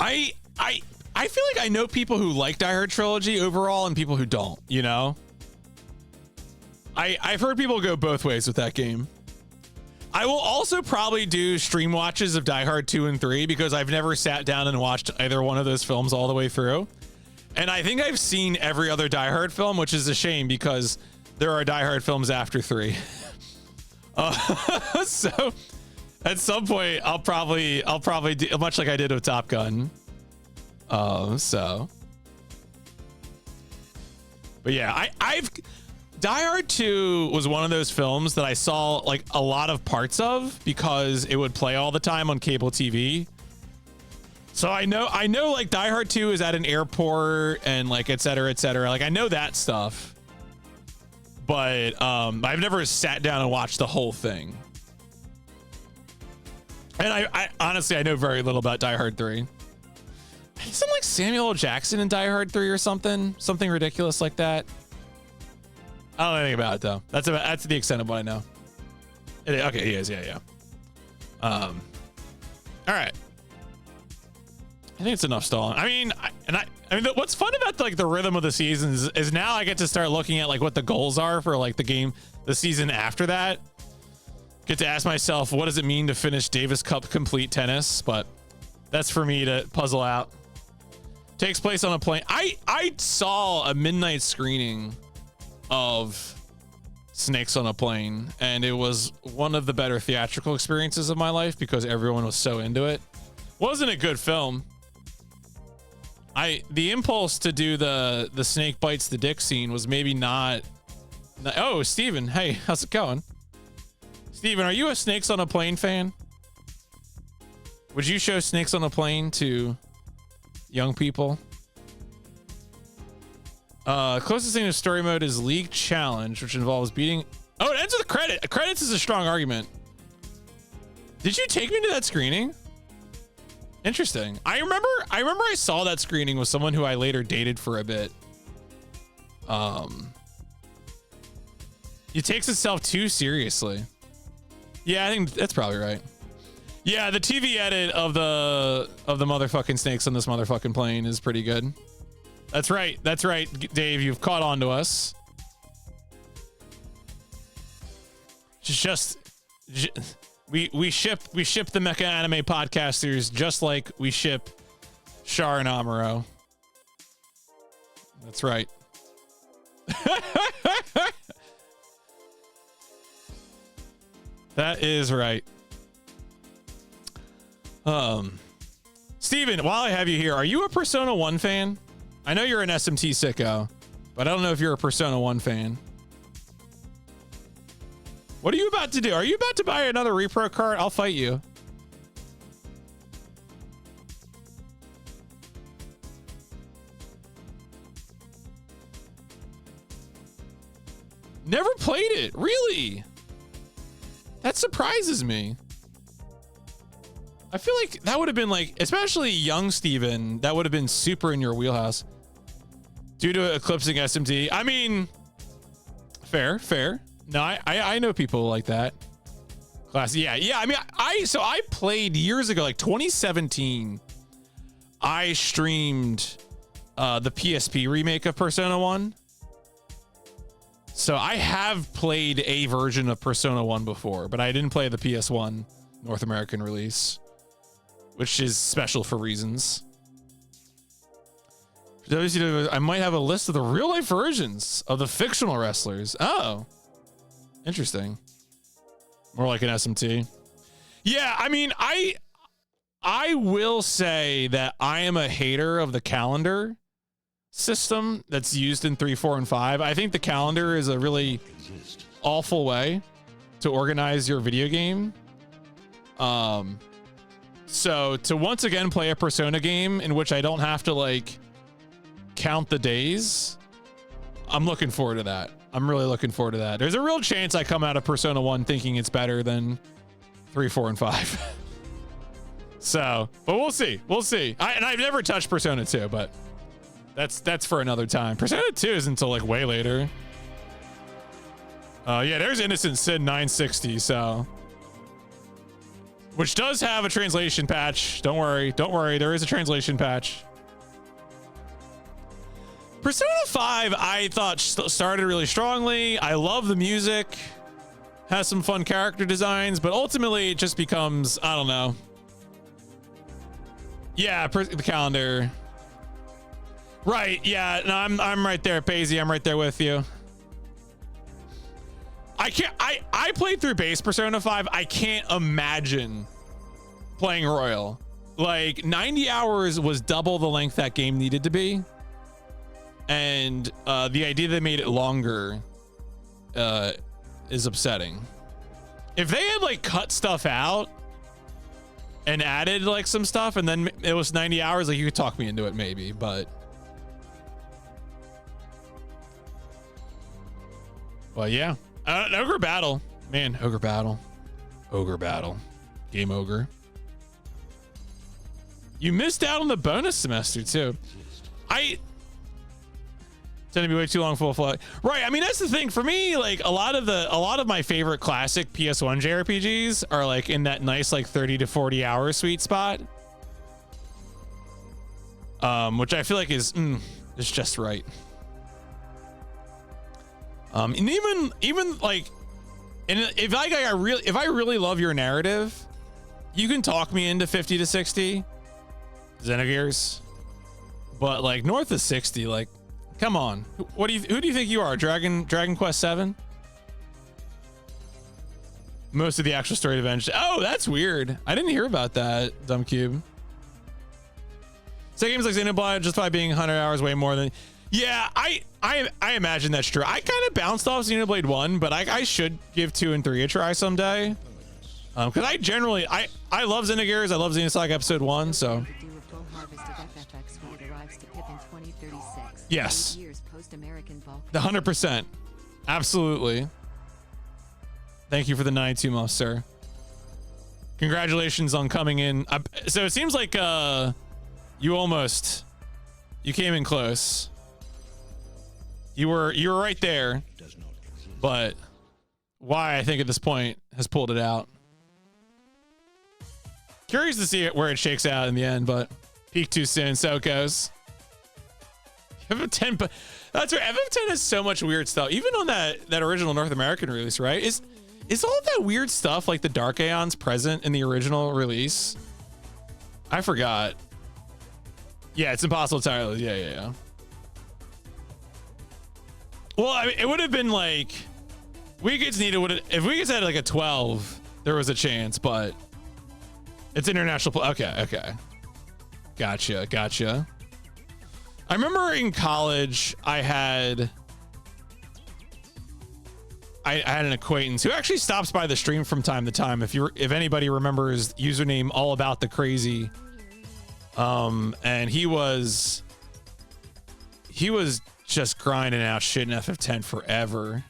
I feel like I know people who like Die Hard Trilogy overall and people who don't, you know? I've heard people go both ways with that game. I will also probably do stream watches of Die Hard 2 and 3 because I've never sat down and watched either one of those films all the way through. And I think I've seen every other Die Hard film, which is a shame because there are Die Hard films after 3. So at some point I'll probably do much like I did with Top Gun. So, but yeah, I've Die Hard 2 was one of those films that I saw like a lot of parts of because it would play all the time on cable TV. So I know like Die Hard 2 is at an airport and like et cetera. Like I know that stuff, but I've never sat down and watched the whole thing. And I honestly, I know very little about Die Hard 3. Isn't like Samuel L. Jackson in Die Hard 3 or something ridiculous like that? I don't know anything about it though. That's the extent of what I know. Okay, he is, yeah. All right. I think it's enough stalling. I mean, what's fun about like the rhythm of the seasons is now I get to start looking at like what the goals are for like the season after that. Get to ask myself, what does it mean to finish Davis Cup complete tennis? But that's for me to puzzle out. Takes place on a plane. I saw a midnight screening of Snakes on a Plane, and it was one of the better theatrical experiences of my life because everyone was so into it. Wasn't a good film. The impulse to do the snake bites the dick scene was maybe not. Oh, Steven, hey, how's it going? Steven, are you a Snakes on a Plane fan? Would you show Snakes on a Plane to young people? Closest thing to story mode is League Challenge, which involves beating. Oh, it ends with a credit. Credits is a strong argument. Did you take me to that screening? Interesting. I remember I saw that screening with someone who I later dated for a bit. It takes itself too seriously. Yeah, I think that's probably right. Yeah, the TV edit of the motherfucking snakes on this motherfucking plane is pretty good. That's right. That's right, Dave. You've caught on to us. We ship the Mecha Anime podcasters just like we ship Char and Amuro. That's right. That is right. Steven, while I have you here, are you a Persona 1 fan? I know you're an SMT sicko, but I don't know if you're a Persona 1 fan. What are you about to do? Are you about to buy another repro card? I'll fight you. Never played it. Really? That surprises me. I feel like that would have been like, especially young Steven, that would have been super in your wheelhouse. Due to eclipsing SMT. I mean, fair. No, I know people like that. Class. Yeah. I mean, I played years ago, like 2017. I streamed the PSP remake of Persona 1. So I have played a version of Persona 1 before, but I didn't play the PS1 North American release, which is special for reasons. For those of you, I might have a list of the real life versions of the fictional wrestlers. Oh, interesting. More like an SMT. Yeah, I mean, I will say that I am a hater of the calendar system that's used in 3, 4, and 5. I think the calendar is a really awful way to organize your video game. So to once again play a Persona game in which I don't have to like count the days, I'm looking forward to that. I'm really looking forward to that. There's a real chance I come out of Persona 1 thinking it's better than 3, 4, and 5. So, but we'll see. We'll see. And I've never touched Persona 2, but that's for another time. Persona 2 is until like way later. Yeah, there's Innocent Sin 960, so. Which does have a translation patch. Don't worry. There is a translation patch. Persona 5, I thought started really strongly. I love the music. Has some fun character designs, but ultimately it just becomes, I don't know. Yeah, the calendar. Right, yeah, no, I'm right there, Paisy. I'm right there with you. I played through base Persona 5. I can't imagine playing Royal. Like 90 hours was double the length that game needed to be. And the idea they made it longer is upsetting. If they had like cut stuff out and added like some stuff and then it was 90 hours, like you could talk me into it maybe, but yeah. Ogre Battle. Man, Ogre Battle. Game Ogre. You missed out on the bonus semester too. I tend to be way too long full of flight. Right. I mean, that's the thing for me. Like a lot of my favorite classic PS1 JRPGs are like in that nice, like 30 to 40 hour sweet spot. Which I feel like is just right. And even like, and if I really love your narrative, you can talk me into 50 to 60 Xenogears, But like north of 60, like, come on. Who do you think you are? Dragon Quest 7? Most of the actual story eventually. Oh, that's weird. I didn't hear about that, Dumb Cube. So games like Xenoblade just by being 100 hours way more than. Yeah, I imagine that's true. I kind of bounced off Xenoblade 1, but I should give 2 and 3 a try someday. Because I generally I love Xenogears. I love Xenosaga Episode 1, so. Yes. The 100%. Absolutely. Thank you for the 92 months, sir. Congratulations on coming in. So it seems like you came in close. You were right there, but why I think at this point has pulled it out. Curious to see where it shakes out in the end, but peak too soon, so it goes. FF10, that's right. FF10 has so much weird stuff. Even on that original North American release, right? Is all that weird stuff like the Dark Aeons present in the original release? I forgot. Yeah, it's impossible entirely. Yeah. Well, I mean, it would have been like Weekends needed if Weekends had like a 12, there was a chance, but it's international. Okay. Gotcha. I remember in college, I had an acquaintance who actually stops by the stream from time to time. If anybody remembers username All About the Crazy, and he was just grinding out shit in FF10 forever.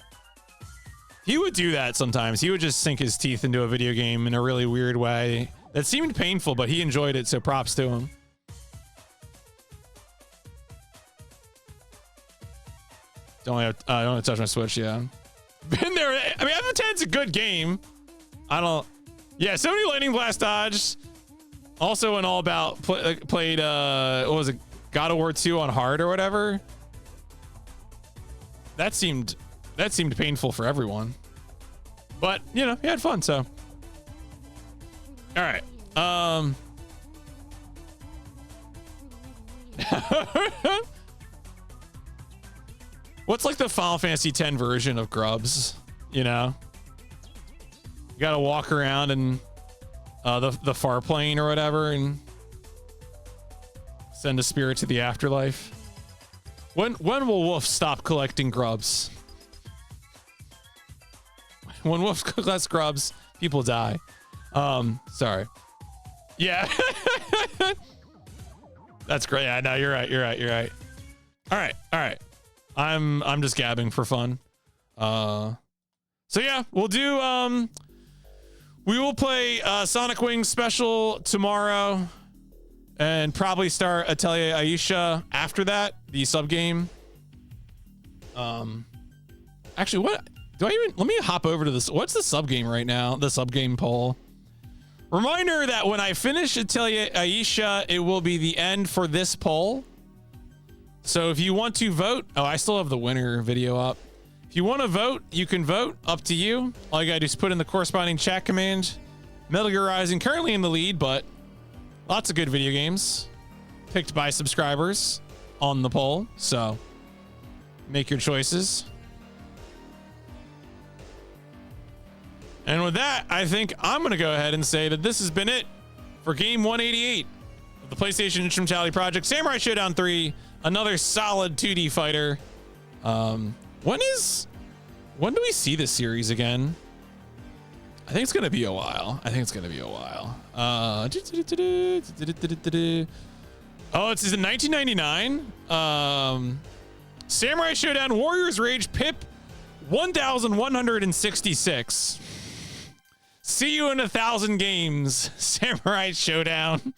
He would do that sometimes. He would just sink his teeth into a video game in a really weird way that seemed painful, but he enjoyed it, so props to him. Don't want to touch my Switch, yeah. Been there. I mean, FF10's a good game. Yeah, so many lightning blast dodge. Also an All About played what was it, God of War 2 on hard or whatever. That seemed painful for everyone. But, you know, he had fun, so. All right. What's like the Final Fantasy X version of Grubs, you know? You gotta walk around and the far plane or whatever and send a spirit to the afterlife. When will Wolf stop collecting grubs? When Wolf collects grubs, people die. Sorry. Yeah. That's great. Yeah, no, you're right. All right. I'm just gabbing for fun. So yeah, we'll do we will play Sonic Wings Special tomorrow and probably start Atelier Aisha after that, the sub game. Actually, let me hop over to this. What's the sub game right now? The sub game poll. Reminder that when I finish Atelier Aisha, it will be the end for this poll. So if you want to vote, I still have the winner video up. If you want to vote, you can vote. Up to you. All you gotta do is put in the corresponding chat command. Metal Gear Rising currently in the lead, but lots of good video games picked by subscribers on the poll. So make your choices. And with that, I think I'm going to go ahead and say that this has been it for game 188 of the PlayStation Instrumentality Project. Samurai Shodown 3, another solid 2D fighter. When do we see this series again? I think it's going to be a while. Oh, it's in 1999. Samurai Shodown Warriors Rage PIP 1166. See you in 1,000 games, Samurai Shodown.